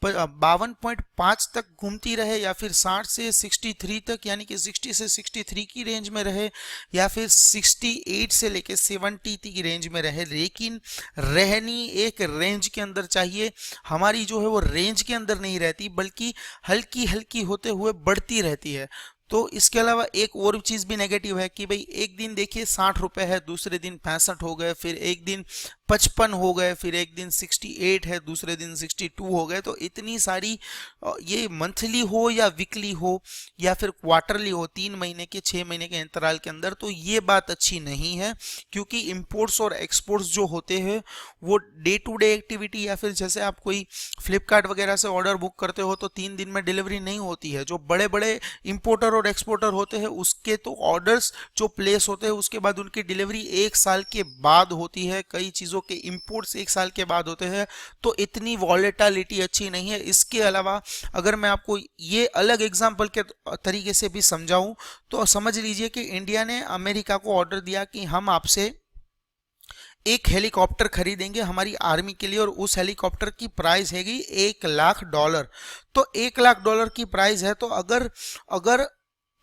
52.5 तक घूमती रहे या फिर 60 से 63 तक, यानी कि 60 से 63 की रेंज में रहे, या फिर 68 से लेके 70 की रेंज में रहे, लेकिन रहनी एक रेंज के अंदर चाहिए। हमारी जो है वो रेंज के अंदर नहीं रहती, बल्कि हल्की हल्की होते हुए बढ़ती रहती है। तो इसके अलावा एक और चीज भी नेगेटिव है कि भाई एक दिन देखिए 60 रुपए है, दूसरे दिन 65 हो गए, फिर एक दिन 55 हो गए, फिर एक दिन 68 है, दूसरे दिन 62 हो गए। तो इतनी सारी ये मंथली हो या वीकली हो या फिर क्वार्टरली हो, 3 महीने के 6 महीने के अंतराल के अंदर, तो ये बात अच्छी नहीं है। क्योंकि इंपोर्ट्स और एक्सपोर्ट्स जो होते हैं वो डे टू डे एक्टिविटी, या फिर जैसे आप कोई फ्लिपकार्ट वगैरह से ऑर्डर बुक करते हो तो 3 दिन में डिलीवरी नहीं होती है। जो बड़े बड़े इंपोर्टर और एक्सपोर्टर होते हैं उसके तो ऑर्डर्स जो प्लेस होते हैं उसके बाद उनकी डिलीवरी 1 साल के बाद होती है, कई चीज़ों के इंपोर्ट्स 1 साल के बाद होते हैं। तो इतनी वॉलेटिलिटी अच्छी नहीं है। इसके अलावा अगर मैं आपको ये अलग एग्जांपल के तरीके से भी समझाऊं तो समझ लीजिए कि इंडिया ने अमेरिका को ऑर्डर दिया कि हम आपसे एक हेलीकॉप्टर खरीदेंगे हमारी आर्मी के लिए, और उस हेलीकॉप्टर की प्राइस हैगी $1 लाख। तो $1 लाख की प्राइस है। तो अगर अगर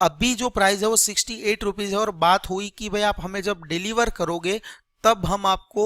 अभी जो प्राइस है वो 68 रुपीज है, और बात हुई कि भाई आप हमें जब डिलीवर करोगे तब हम आपको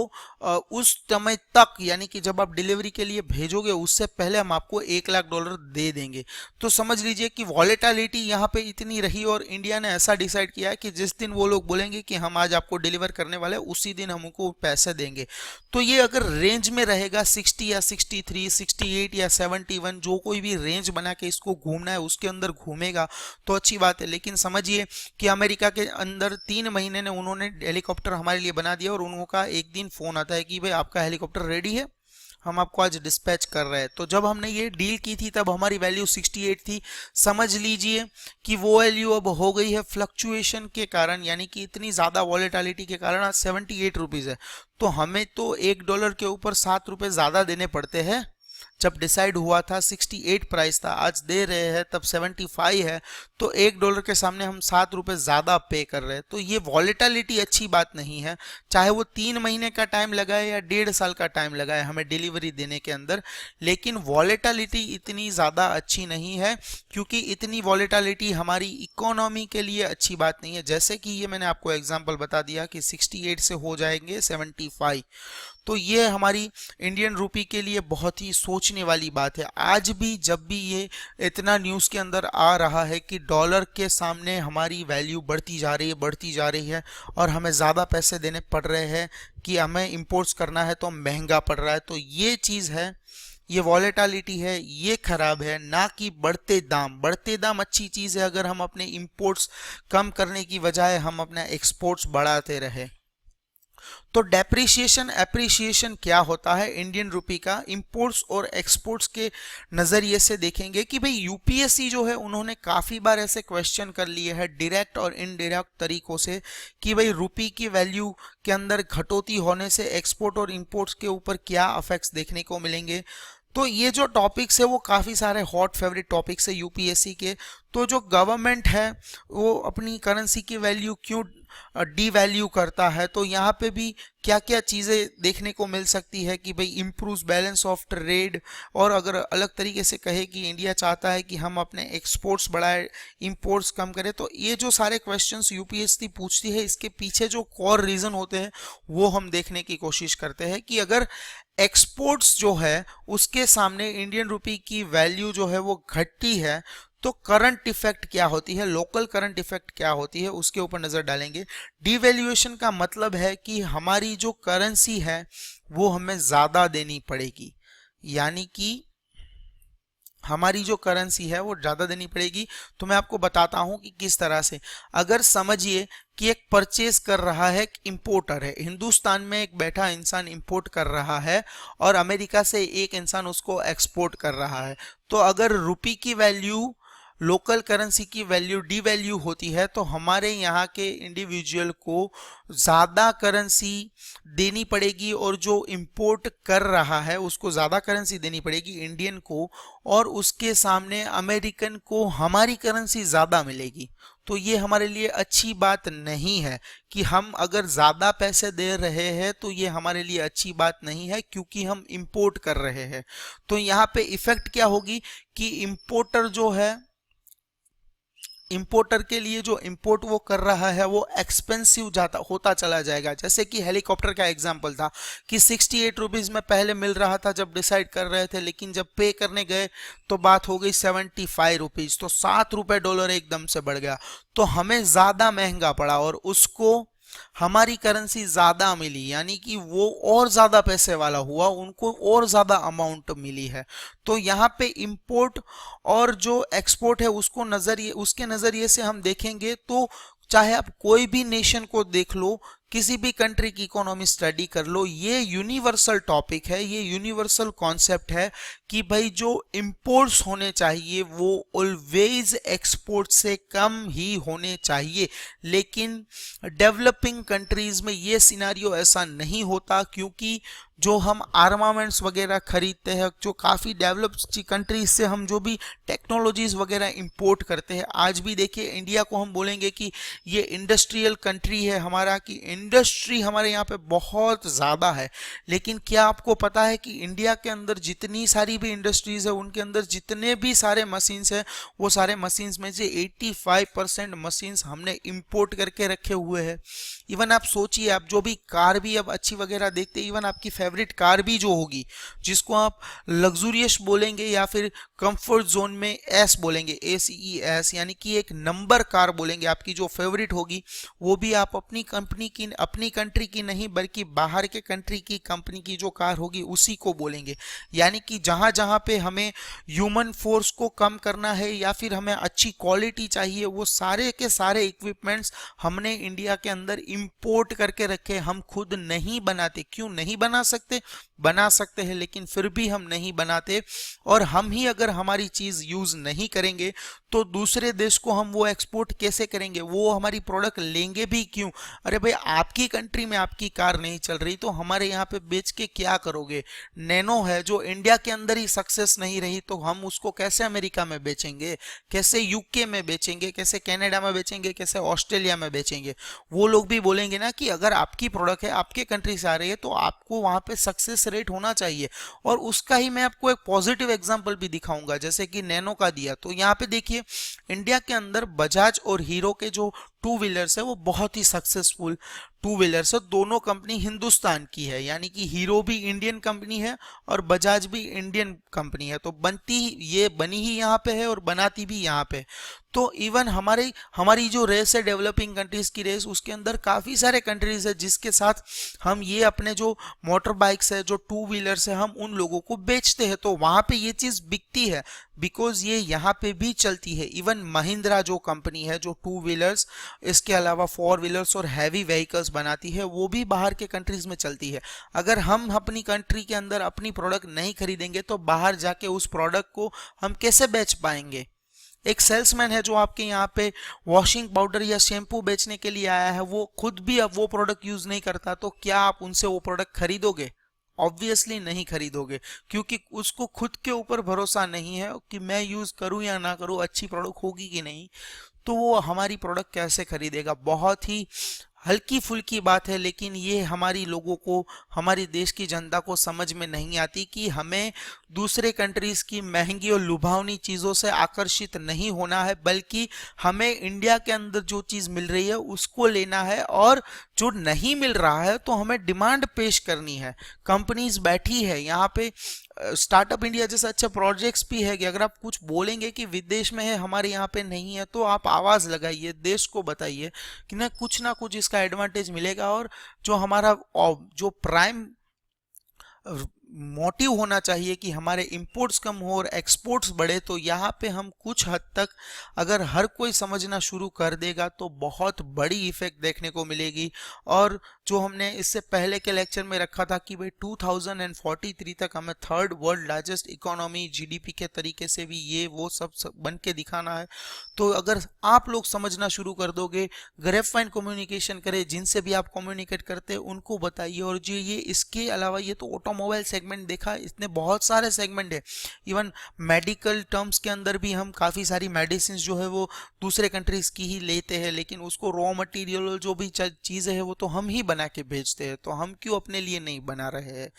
उस समय तक, यानी कि जब आप डिलीवरी के लिए भेजोगे उससे पहले हम आपको $1 लाख दे देंगे। तो समझ लीजिए कि वॉलेटिलिटी यहाँ पे इतनी रही, और इंडिया ने ऐसा डिसाइड किया है कि जिस दिन वो लोग बोलेंगे कि हम आज आपको डिलीवर करने वाले हैं उसी दिन हम उनको पैसे देंगे। तो ये अगर रेंज में रहेगा 60 या 63, 68 या 71, जो कोई भी रेंज बना के इसको घूमना है उसके अंदर घूमेगा तो अच्छी बात है। लेकिन समझिए कि अमेरिका के अंदर 3 महीने ने उन्होंने हेलीकॉप्टर हमारे लिए बना दिया, और उनका एक दिन फोन आता है कि भाई आपका हेलीकॉप्टर रेडी है, हम आपको आज डिस्पैच कर रहे हैं। तो जब हमने ये डील की थी तब हमारी वैल्यू 68 थी। समझ लीजिए कि वो वैल्यू अब हो गई है फ्लक्चुएशन के कारण, यानी कि इतनी ज़्यादा वॉलेटिलिटी के कारण आज 78 रुपीज़ है। तो हमें तो $1 के ऊपर 7 रुपये ज़्यादा देने पड़ते हैं। जब डिसाइड हुआ था 68 प्राइस था, आज दे रहे हैं तब 75 है। तो $1 के सामने हम 7 रुपये ज़्यादा पे कर रहे हैं। तो ये वॉलेटिलिटी अच्छी बात नहीं है, चाहे वो 3 महीने का टाइम लगाए या 1.5 साल का टाइम लगाए हमें डिलीवरी देने के अंदर। लेकिन वॉलेटिलिटी इतनी ज़्यादा अच्छी नहीं है, क्योंकि इतनी वॉलेटिलिटी हमारी इकोनॉमी के लिए अच्छी बात नहीं है। जैसे कि ये मैंने आपको एग्जाम्पल बता दिया कि 68 से हो जाएंगे 75। तो ये हमारी इंडियन रूपी के लिए बहुत ही सोचने वाली बात है। आज भी जब भी ये इतना न्यूज़ के अंदर आ रहा है कि डॉलर के सामने हमारी वैल्यू बढ़ती जा रही है, बढ़ती जा रही है, और हमें ज़्यादा पैसे देने पड़ रहे हैं कि हमें इंपोर्ट्स करना है तो महंगा पड़ रहा है, तो ये चीज़ है, ये वॉलेटिलिटी है, ये खराब है। ना कि बढ़ते दाम। बढ़ते दाम अच्छी चीज़ है अगर हम अपने इंपोर्ट्स कम करने की बजाय हम अपना एक्सपोर्ट्स बढ़ाते रहे। तो डेप्रिसिएशन एप्रिसिएशन क्या होता है इंडियन रूपी का, इंपोर्ट्स और एक्सपोर्ट्स के नज़रिए से देखेंगे कि भाई यूपीएससी जो है उन्होंने काफ़ी बार ऐसे क्वेश्चन कर लिए हैं डायरेक्ट और इनडायरेक्ट तरीकों से कि भाई रूपी की वैल्यू के अंदर घटोती होने से एक्सपोर्ट और इंपोर्ट्स के ऊपर क्या इफेक्ट्स देखने को मिलेंगे। तो ये जो टॉपिक्स है वो काफ़ी सारे हॉट फेवरेट टॉपिक्स है यूपीएससी के। तो जो गवर्नमेंट है वो अपनी करेंसी की वैल्यू क्यों डी वैल्यू करता है, तो यहाँ पे भी क्या क्या चीज़ें देखने को मिल सकती है कि भाई इम्प्रूव बैलेंस ऑफ ट्रेड, और अगर अलग तरीके से कहे कि इंडिया चाहता है कि हम अपने एक्सपोर्ट्स बढ़ाए इंपोर्ट्स कम करें। तो ये जो सारे क्वेश्चंस यूपीएससी पूछती है इसके पीछे जो कोर रीज़न होते हैं वो हम देखने की कोशिश करते हैं कि अगर एक्सपोर्ट्स जो है उसके सामने इंडियन रूपी की वैल्यू जो है वो घटती है तो करंट इफेक्ट क्या होती है, लोकल करंट इफेक्ट क्या होती है, उसके ऊपर नजर डालेंगे। डिवैल्यूएशन का मतलब है कि हमारी जो करेंसी है वो हमें ज्यादा देनी पड़ेगी, यानी कि हमारी जो करेंसी है वो ज़्यादा देनी पड़ेगी। तो मैं आपको बताता हूं कि किस तरह से। अगर समझिए कि एक परचेज कर रहा है, एक इंपोर्टर है, हिंदुस्तान में एक बैठा इंसान इंपोर्ट कर रहा है और अमेरिका से एक इंसान उसको एक्सपोर्ट कर रहा है। तो अगर रुपी की वैल्यू, लोकल करेंसी की वैल्यू डिवैल्यू होती है तो हमारे यहाँ के इंडिविजुअल को ज़्यादा करेंसी देनी पड़ेगी, और जो इंपोर्ट कर रहा है उसको ज़्यादा करेंसी देनी पड़ेगी इंडियन को, और उसके सामने अमेरिकन को हमारी करेंसी ज़्यादा मिलेगी। तो ये हमारे लिए अच्छी बात नहीं है कि हम अगर ज़्यादा पैसे दे रहे हैं तो ये हमारे लिए अच्छी बात नहीं है, क्योंकि हम इंपोर्ट कर रहे हैं। तो यहाँ पे इफेक्ट क्या होगी कि इंपोर्टर जो है, इंपोर्टर के लिए जो इंपोर्ट वो कर रहा है वो एक्सपेंसिव जाता होता चला जाएगा। जैसे कि हेलीकॉप्टर का एग्जांपल था कि 68 रुपीज में पहले मिल रहा था जब डिसाइड कर रहे थे, लेकिन जब पे करने गए तो बात हो गई 75 रुपीज, तो $7 एकदम से बढ़ गया, तो हमें ज्यादा महंगा पड़ा और उसको हमारी करेंसी ज्यादा मिली, यानी कि वो और ज्यादा पैसे वाला हुआ, उनको और ज्यादा अमाउंट मिली है। तो यहाँ पे इंपोर्ट और जो एक्सपोर्ट है उसके नजरिए से हम देखेंगे तो चाहे आप कोई भी नेशन को देख लो, किसी भी कंट्री की इकोनॉमी स्टडी कर लो, ये यूनिवर्सल टॉपिक है, ये यूनिवर्सल कॉन्सेप्ट है कि भाई जो इंपोर्ट्स होने चाहिए वो ऑलवेज एक्सपोर्ट से कम ही होने चाहिए। लेकिन डेवलपिंग कंट्रीज में ये सिनारियो ऐसा नहीं होता, क्योंकि जो हम आर्मामेंट्स वगैरह खरीदते हैं, जो काफ़ी डेवलप्ड कंट्रीज से हम जो भी टेक्नोलॉजीज वगैरह इंपोर्ट करते हैं, आज भी देखिए इंडिया को हम बोलेंगे कि ये इंडस्ट्रियल कंट्री है हमारा, कि इंडस्ट्री हमारे यहाँ पे बहुत ज़्यादा है। लेकिन क्या आपको पता है कि इंडिया के अंदर जितनी सारी भी इंडस्ट्रीज है, उनके अंदर जितने भी सारे मशीन्स हैं, वो सारे मशीन्स में से 85% मशीन्स हमने इंपोर्ट करके रखे हुए हैं। इवन आप सोचिए, आप जो भी कार भी अब अच्छी वगैरह देखते हैं, इवन आपकी फेवरेट कार भी जो होगी, जिसको आप लग्जूरियस बोलेंगे या फिर कंफर्ट जोन में एस बोलेंगे, ACES, यानी कि एक नंबर कार बोलेंगे, आपकी जो फेवरेट होगी वो भी आप अपनी कंपनी की, अपनी कंट्री की नहीं बल्कि बाहर के कंट्री की कंपनी की जो कार होगी उसी को बोलेंगे। यानी कि जहां जहां पे हमें ह्यूमन फोर्स को कम करना है या फिर हमें अच्छी क्वालिटी चाहिए, वो सारे के सारे इक्विपमेंट्स हमने इंडिया के अंदर इंपोर्ट करके रखे, हम खुद नहीं बनाते। क्यों नहीं बना सकते? बना सकते हैं, लेकिन फिर भी हम नहीं बनाते। और हम ही अगर हमारी चीज यूज नहीं करेंगे तो दूसरे देश को हम वो एक्सपोर्ट कैसे करेंगे? वो हमारी प्रोडक्ट लेंगे भी क्यों? अरे भाई, आपकी कंट्री में आपकी कार नहीं चल रही तो हमारे यहाँ पे बेच के क्या करोगे? नैनो है जो इंडिया के अंदर ही सक्सेस नहीं रही, तो हम उसको कैसे अमेरिका में बेचेंगे, कैसे यूके में बेचेंगे, कैसे कनाडा में बेचेंगे, कैसे ऑस्ट्रेलिया में बेचेंगे? वो लोग भी बोलेंगे ना कि अगर आपकी प्रोडक्ट है, आपके कंट्री से आ रही है, तो आपको वहां पे सक्सेस रेट होना चाहिए। और उसका ही मैं आपको एक पॉजिटिव एग्जांपल भी दिखाऊंगा, जैसे कि नैनो का दिया। तो यहाँ पे देखिए, इंडिया के अंदर बजाज और हीरो के जो टू व्हीलर्स है वो बहुत ही सक्सेसफुल टू व्हीलर्स है। दोनों कंपनी हिंदुस्तान की है, यानी कि हीरो भी इंडियन कंपनी है और बजाज भी इंडियन कंपनी है। तो बनी ही यहाँ पे है और बनाती भी यहाँ पे। तो इवन हमारी जो रेस है डेवलपिंग कंट्रीज की रेस, उसके अंदर काफी सारे कंट्रीज है जिसके साथ हम ये अपने जो मोटर बाइक्स है, जो टू व्हीलर्स है, हम उन लोगों को बेचते हैं। तो वहां पे ये चीज बिकती है बिकॉज ये यहाँ पे भी चलती है। इवन महिंद्रा जो कंपनी है जो टू व्हीलर्स, इसके अलावा फोर व्हीलर्स और हैवी व्हीकल्स बनाती है, वो भी बाहर के कंट्रीज में चलती है। अगर हम अपनी कंट्री के अंदर अपनी प्रोडक्ट नहीं खरीदेंगे तो बाहर जाके उस प्रोडक्ट को हम कैसे बेच पाएंगे? एक सेल्समैन है जो आपके यहाँ पे वॉशिंग पाउडर या शैम्पू बेचने के लिए आया है, वो खुद भी अब वो प्रोडक्ट यूज नहीं करता, तो क्या आप उनसे वो प्रोडक्ट खरीदोगे? ऑब्वियसली नहीं खरीदोगे, क्योंकि उसको खुद के ऊपर भरोसा नहीं है कि मैं यूज करूं या ना करूं, अच्छी प्रोडक्ट होगी कि नहीं। तो वो हमारी प्रोडक्ट कैसे खरीदेगा? बहुत ही हल्की फुल्की बात है, लेकिन ये हमारी लोगों को, हमारी देश की जनता को समझ में नहीं आती कि हमें दूसरे कंट्रीज की महंगी और लुभावनी चीज़ों से आकर्षित नहीं होना है, बल्कि हमें इंडिया के अंदर जो चीज़ मिल रही है उसको लेना है, और जो नहीं मिल रहा है तो हमें डिमांड पेश करनी है। कंपनीज बैठी है यहाँ पे, स्टार्टअप इंडिया जैसे अच्छे प्रोजेक्ट्स भी है कि अगर आप कुछ बोलेंगे कि विदेश में है, हमारे यहाँ पे नहीं है, तो आप आवाज लगाइए, देश को बताइए कि ना कुछ इसका एडवांटेज मिलेगा। और जो हमारा जो प्राइम मोटिव होना चाहिए कि हमारे इंपोर्ट्स कम हो और एक्सपोर्ट्स बढ़े, तो यहाँ पे हम कुछ हद तक अगर हर कोई समझना शुरू कर देगा तो बहुत बड़ी इफेक्ट देखने को मिलेगी। और जो हमने इससे पहले के लेक्चर में रखा था कि भाई 2043 तक हमें third world largest economy GDP के तरीके से भी ये वो सब बन के दिखाना है। तो अगर आप लोग समझना शुरू कर दोगे, ग्रेफाइन कम्युनिकेशन करें, जिनसे भी आप कम्युनिकेट करते हैं उनको बताइए। और जो ये इसके अलावा ये तो ऑटोमोबाइल सेगमेंट देखा, इतने बहुत सारे सेगमेंट है। इवन मेडिकल टर्म्स के अंदर भी हम काफ़ी सारी मेडिसिन जो है वो दूसरे कंट्रीज की ही लेते हैं, लेकिन उसको रॉ मटेरियल जो भी चीज़ें हैं वो तो हम ही बना के बेचते हैं, तो हम क्यों अपने लिए नहीं बना रहे हैं।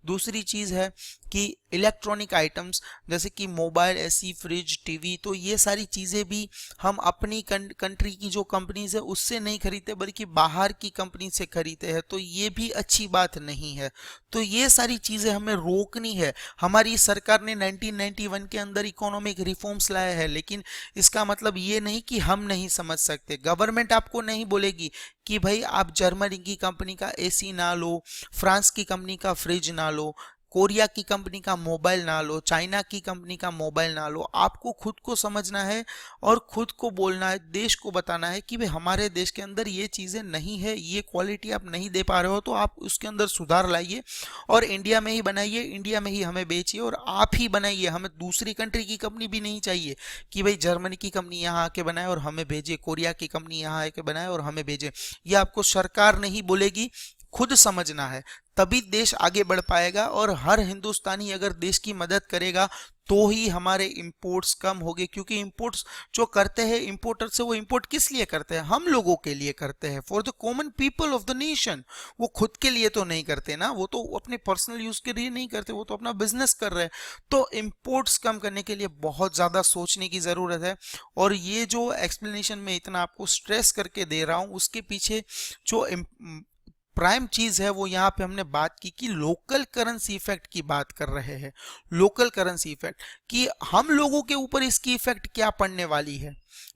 दूसरी चीज़ है कि इलेक्ट्रॉनिक आइटम्स जैसे कि मोबाइल, एसी, फ्रिज, टीवी, तो ये सारी चीज़ें भी हम अपनी कंट्री की जो कंपनीज है उससे नहीं खरीदते बल्कि बाहर की कंपनी से खरीदते हैं, तो ये भी अच्छी बात नहीं है। तो ये सारी चीज़ें हमें रोकनी है। हमारी सरकार ने 1991 के अंदर इकोनॉमिक रिफॉर्म्स लाए हैं, लेकिन इसका मतलब ये नहीं कि हम नहीं समझ सकते। गवर्नमेंट आपको नहीं बोलेगी कि भाई आप जर्मनी की कंपनी का एसी ना लो, फ्रांस की कंपनी का फ्रिज ना लो, कोरिया की कंपनी का मोबाइल ना लो, चाइना की कंपनी का मोबाइल ना लो। आपको खुद को समझना है और खुद को बोलना है, देश को बताना है कि भाई हमारे देश के अंदर ये चीज़ें नहीं है, ये क्वालिटी आप नहीं दे पा रहे हो, तो आप उसके अंदर सुधार लाइए और इंडिया में ही बनाइए, इंडिया में ही हमें बेचिए और आप ही बनाइए। हमें दूसरी कंट्री की कंपनी भी नहीं चाहिए कि भाई जर्मनी की कंपनी यहाँ आके बनाए और हमें भेजे, कोरिया की कंपनी यहाँ आके बनाए और हमें भेजे। ये आपको सरकार नहीं बोलेगी, खुद समझना है, तभी देश आगे बढ़ पाएगा। और हर हिंदुस्तानी अगर देश की मदद करेगा तो ही हमारे इंपोर्ट्स कम होंगे, क्योंकि इंपोर्ट्स जो करते हैं इंपोर्टर से, वो इंपोर्ट किस लिए करते हैं? हम लोगों के लिए करते हैं, for the common people of the nation. वो खुद के लिए तो नहीं करते ना, वो तो अपने पर्सनल यूज के लिए नहीं करते, वो तो अपना बिजनेस कर रहे हैं। तो इंपोर्ट्स कम करने के लिए बहुत ज़्यादा सोचने की ज़रूरत है। और ये जो एक्सप्लेनेशन में इतना आपको स्ट्रेस करके दे रहा हूँ, उसके पीछे जो प्राइम चीज है वो यहाँ पे हमने बात की कि लोकल करेंसी इफेक्ट की बात कर रहे हैं। लोकल करेंसी इफेक्ट कि हम लोगों के ऊपर इसकी इफेक्ट क्या पड़ने वाली है।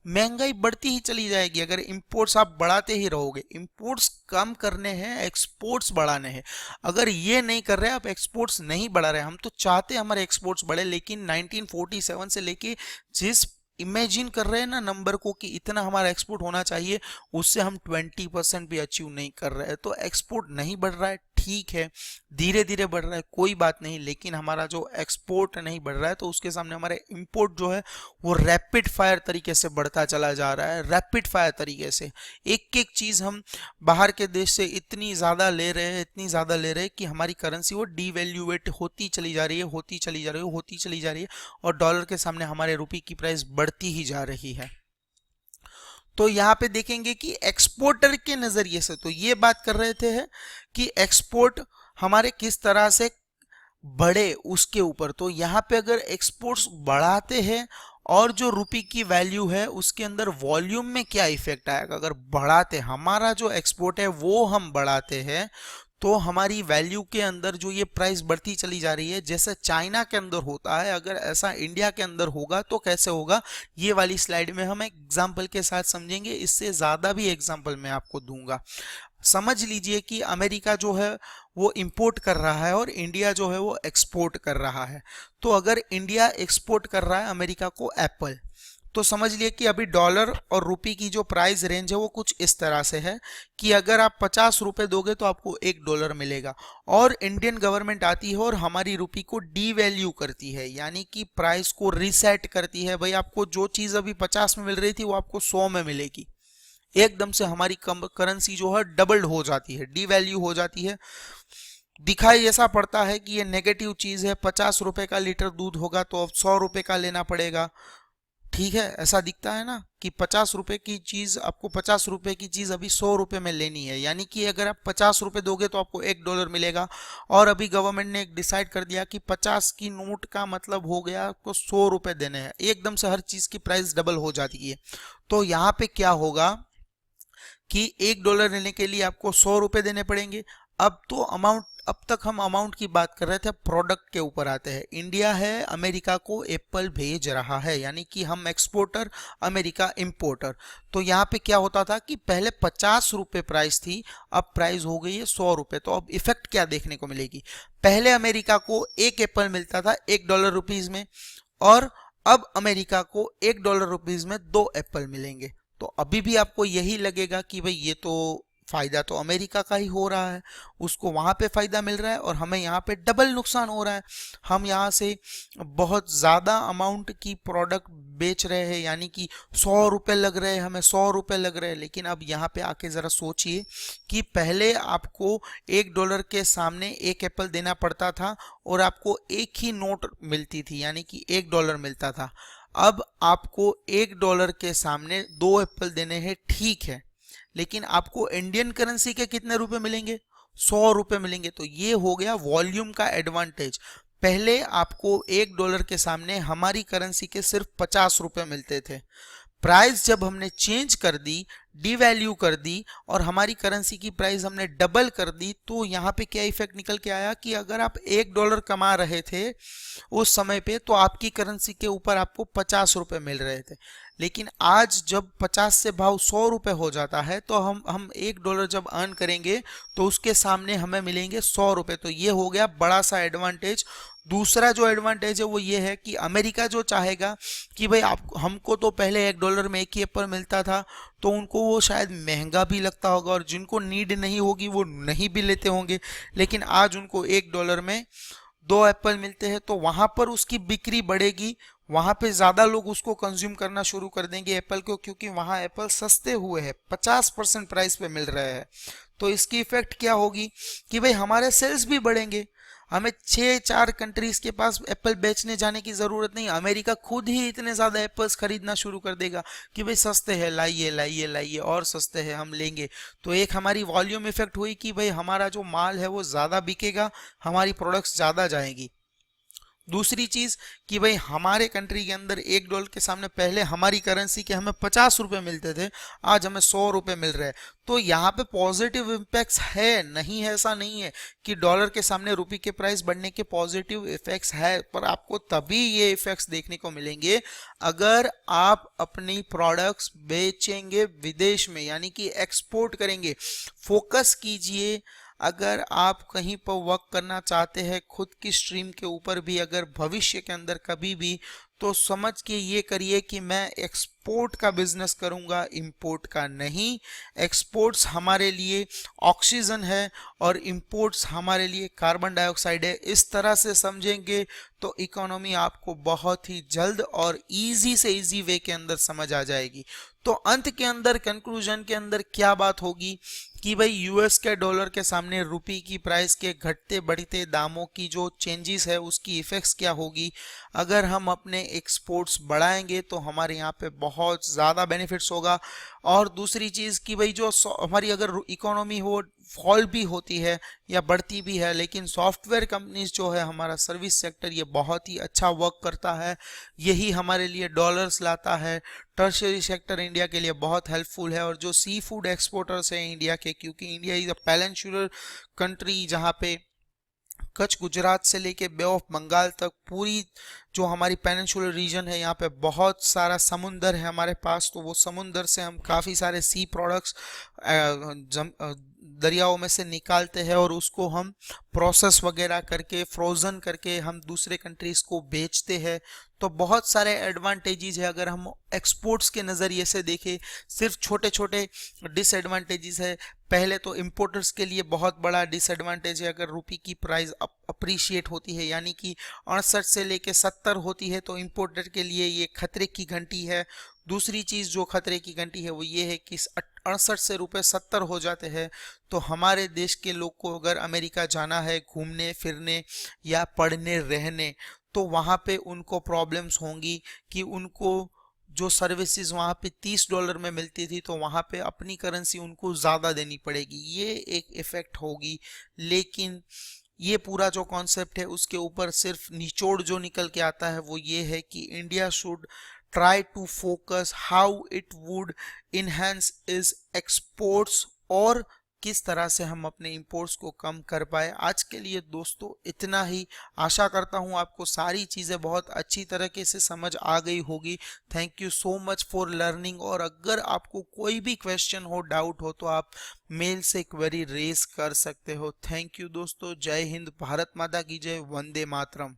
महंगाई बढ़ती ही चली जाएगी अगर इंपोर्ट्स आप बढ़ाते ही रहोगे। इंपोर्ट्स कम करने हैं, एक्सपोर्ट्स बढ़ाने हैं। अगर ये नहीं कर रहे, आप एक्सपोर्ट्स नहीं बढ़ा रहे, हम तो चाहते हमारे एक्सपोर्ट्स बढ़े, लेकिन 1947 से लेके जिस इमेजिन कर रहे हैं ना नंबर को कि इतना हमारा एक्सपोर्ट होना चाहिए, उससे हम 20% भी अचीव नहीं कर रहे हैं। तो एक्सपोर्ट नहीं बढ़ रहा है, ठीक है, धीरे धीरे बढ़ रहा है, कोई बात नहीं, लेकिन हमारा जो एक्सपोर्ट नहीं बढ़ रहा है तो उसके सामने हमारे इंपोर्ट जो है वो रैपिड फायर तरीके से बढ़ता चला जा रहा है। रैपिड फायर तरीके से एक एक चीज हम बाहर के देश से इतनी ज्यादा ले रहे हैं, इतनी ज्यादा ले रहे हैं कि हमारी करेंसी वो डीवैल्यूएट होती चली जा रही है, होती चली जा रही है, होती चली जा रही है, और डॉलर के सामने हमारे रुपये की प्राइस बढ़ती ही जा रही है। तो यहाँ पे देखेंगे कि एक्सपोर्टर के नजरिए से तो ये बात कर रहे थे है कि एक्सपोर्ट हमारे किस तरह से बढ़े उसके ऊपर। तो यहाँ पे अगर एक्सपोर्ट्स बढ़ाते हैं और जो रुपये की वैल्यू है उसके अंदर वॉल्यूम में क्या इफेक्ट आएगा, अगर बढ़ाते हमारा जो एक्सपोर्ट है वो हम बढ़ाते हैं तो हमारी वैल्यू के अंदर जो ये प्राइस बढ़ती चली जा रही है, जैसे चाइना के अंदर होता है, अगर ऐसा इंडिया के अंदर होगा तो कैसे होगा, ये वाली स्लाइड में हम एग्जाम्पल के साथ समझेंगे। इससे ज़्यादा भी एग्जाम्पल मैं आपको दूंगा। समझ लीजिए कि अमेरिका जो है वो इंपोर्ट कर रहा है और इंडिया जो है वो एक्सपोर्ट कर रहा है। तो अगर इंडिया एक्सपोर्ट कर रहा है अमेरिका को एप्पल, तो समझ लिए कि अभी डॉलर और रुपये की जो प्राइस रेंज है वो कुछ इस तरह से है कि अगर आप 50 रुपए दोगे तो आपको $1 मिलेगा। और इंडियन गवर्नमेंट आती है और हमारी रुपये को डीवैल्यू करती है, यानी कि प्राइस को रीसेट करती है। भाई आपको जो चीज़ अभी 50 में मिल रही थी वो आपको 100 में मिलेगी। एकदम से हमारी करेंसी जो है डबल्ड हो जाती है, डीवैल्यू हो जाती है। दिखाई ऐसा पड़ता है कि ये नेगेटिव चीज़ है, 50 रुपए का लीटर दूध होगा तो अब 100 रुपए का लेना पड़ेगा। ठीक है, ऐसा दिखता है ना कि 50 रुपए की चीज आपको 50 रुपए की चीज अभी 100 रुपए में लेनी है, यानी कि अगर आप 50 रुपए दोगे तो आपको $1 मिलेगा। और अभी गवर्नमेंट ने डिसाइड कर दिया कि 50 की नोट का मतलब हो गया आपको 100 रुपए देने हैं, एकदम से हर चीज की प्राइस डबल हो जाती है। तो यहाँ पे क्या होगा कि $1 लेने के लिए आपको 100 रुपए देने पड़ेंगे। अब तो अमाउंट, अब तक हम अमाउंट की बात कर रहे थे, प्रोडक्ट के ऊपर आते हैं। इंडिया है अमेरिका को एप्पल भेज रहा है, यानी कि हम एक्सपोर्टर, अमेरिका इंपोर्टर। तो यहाँ पे क्या होता था कि पहले 50 रुपए प्राइस थी, अब प्राइस हो गई है 100 रुपए। तो अब इफेक्ट क्या देखने को मिलेगी, पहले अमेरिका को एक एप्पल मिलता था $1 रुपीज में, और अब अमेरिका को $1 रुपीज में 2 एप्पल मिलेंगे। तो अभी भी आपको यही लगेगा कि भाई ये तो फायदा तो अमेरिका का ही हो रहा है, उसको वहां पे फायदा मिल रहा है और हमें यहाँ पे डबल नुकसान हो रहा है। हम यहाँ से बहुत ज्यादा अमाउंट की प्रोडक्ट बेच रहे हैं, यानी कि 100 रुपए लग रहे हैं, हमें 100 रुपए लग रहे हैं। लेकिन अब यहाँ पे आके जरा सोचिए कि पहले आपको $1 के सामने एक एप्पल देना पड़ता था और आपको एक ही नोट मिलती थी, यानी कि $1 मिलता था। अब आपको $1 के सामने 2 एप्पल देने हैं, ठीक है, लेकिन आपको इंडियन करेंसी के कितने रुपए मिलेंगे? 100 रुपए मिलेंगे। तो ये हो गया वॉल्यूम का एडवांटेज। पहले आपको $1 के सामने हमारी करेंसी के सिर्फ 50 रुपए मिलते थे। प्राइस जब हमने चेंज कर दी, डिवैल्यू कर दी और हमारी करेंसी की प्राइस हमने डबल कर दी, तो यहाँ पे क्या इफेक्ट निकल के आया कि अगर आप $1 कमा रहे थे उस समय पे, तो आपकी करेंसी के ऊपर आपको 50 रुपए मिल रहे थे। लेकिन आज जब 50 से भाव 100 रुपए हो जाता है, तो हम $1 जब अर्न करेंगे तो उसके सामने हमें मिलेंगे 100 रुपए। तो ये हो गया बड़ा सा एडवांटेज। दूसरा जो एडवांटेज है वो ये है कि अमेरिका जो चाहेगा कि भाई आप हमको तो पहले $1 में एक ही एप्पल मिलता था, तो उनको वो शायद महंगा भी लगता होगा और जिनको नीड नहीं होगी वो नहीं भी लेते होंगे। लेकिन आज उनको $1 में 2 एप्पल मिलते हैं, तो वहां पर उसकी बिक्री बढ़ेगी, वहां पे ज्यादा लोग उसको कंज्यूम करना शुरू कर देंगे एप्पल को, क्योंकि वहां एप्पल सस्ते हुए हैं, 50% प्राइस पे मिल रहे हैं। तो इसकी इफेक्ट क्या होगी कि भाई हमारे सेल्स भी बढ़ेंगे। हमें 6-4 कंट्रीज के पास एप्पल बेचने जाने की जरूरत नहीं, अमेरिका खुद ही इतने ज्यादा एप्पल्स खरीदना शुरू कर देगा कि भाई सस्ते हैं, लाइए लाइए लाइए, और सस्ते हैं, हम लेंगे। तो एक हमारी वॉल्यूम इफेक्ट हुई कि भाई हमारा जो माल है वो ज्यादा बिकेगा, हमारी प्रोडक्ट्स ज्यादा जाएंगी। दूसरी चीज कि भाई हमारे कंट्री के अंदर $1 के सामने पहले हमारी करेंसी के हमें 50 रुपए मिलते थे, आज हमें 100 रुपए मिल रहे हैं। तो यहाँ पे पॉजिटिव इम्पैक्ट्स है, नहीं है ऐसा नहीं है कि डॉलर के सामने रुपये के प्राइस बढ़ने के पॉजिटिव इफेक्ट्स है, पर आपको तभी ये इफेक्ट्स देखने को मिलेंगे अगर आप अपनी प्रोडक्ट्स बेचेंगे विदेश में, यानी कि एक्सपोर्ट करेंगे। फोकस कीजिए, अगर आप कहीं पर वर्क करना चाहते हैं खुद की स्ट्रीम के ऊपर भी, अगर भविष्य के अंदर कभी भी, तो समझ के ये करिए कि मैं एक्सपोर्ट का बिजनेस करूंगा, इंपोर्ट का नहीं। एक्सपोर्ट्स हमारे लिए ऑक्सीजन है और इंपोर्ट्स हमारे लिए कार्बन डाइऑक्साइड है। इस तरह से समझेंगे तो इकोनॉमी आपको बहुत ही जल्द और इजी से इजी वे के अंदर समझ आ जाएगी। तो अंत के अंदर, कंक्लूजन के अंदर क्या बात होगी कि भाई यूएस के डॉलर के सामने रुपये की प्राइस के घटते बढ़ते दामों की जो चेंजेस है उसकी इफेक्ट्स क्या होगी। अगर हम अपने एक्सपोर्ट्स बढ़ाएंगे तो हमारे यहाँ पे बहुत ज़्यादा बेनिफिट्स होगा। और दूसरी चीज़ कि भाई जो हमारी अगर इकोनॉमी हो फॉल भी होती है या बढ़ती भी है, लेकिन सॉफ्टवेयर कंपनीज जो है, हमारा सर्विस सेक्टर, ये बहुत ही अच्छा वर्क करता है, यही हमारे लिए डॉलर्स लाता है। टर्शियरी सेक्टर इंडिया के लिए बहुत हेल्पफुल है। और जो सी फूड एक्सपोर्टर्स हैं इंडिया के, क्योंकि India is a peninsular country जहाँ पे कच्छ गुजरात से लेके बे ऑफ बंगाल तक पूरी जो हमारी पेनिनसुलर रीजन है, यहाँ पे बहुत सारा समुंदर है हमारे पास। तो वो समुंदर से हम काफ़ी सारे सी प्रोडक्ट्स दरियाओं में से निकालते हैं और उसको हम प्रोसेस वगैरह करके, फ्रोज़न करके हम दूसरे कंट्रीज़ को बेचते हैं। तो बहुत सारे एडवांटेजेस है। अगर हम एक्सपोर्ट्स के नज़रिए से देखें, सिर्फ छोटे छोटे डिसएडवांटेजेस है। पहले तो इंपोर्टर्स के लिए बहुत बड़ा डिसएडवांटेज है, अगर रुपये की प्राइस अप्रिशिएट होती है, यानी कि 68 से लेके 70 होती है, तो इंपोर्टर के लिए ये खतरे की घंटी है। दूसरी चीज़ जो खतरे की घंटी है वो ये है कि 68 से रुपये 70 हो जाते हैं, तो हमारे देश के लोग को अगर अमेरिका जाना है घूमने फिरने या पढ़ने रहने, तो वहाँ पे उनको प्रॉब्लम्स होंगी कि उनको जो सर्विसेज वहाँ पे $30 में मिलती थी, तो वहाँ पे अपनी करेंसी उनको ज़्यादा देनी पड़ेगी, ये एक इफ़ेक्ट होगी। लेकिन ये पूरा जो कॉन्सेप्ट है उसके ऊपर सिर्फ निचोड़ जो निकल के आता है वो ये है कि India should try to focus how it would enhance its exports और किस तरह से हम अपने इंपोर्ट्स को कम कर पाए। आज के लिए दोस्तों इतना ही। आशा करता हूँ आपको सारी चीज़ें बहुत अच्छी तरीके से समझ आ गई होगी। Thank you so much for learning. और अगर आपको कोई भी क्वेश्चन हो, डाउट हो, तो आप मेल से क्वेरी रेज कर सकते हो। थैंक यू दोस्तों। जय हिंद, भारत माता की जय, वंदे मातरम।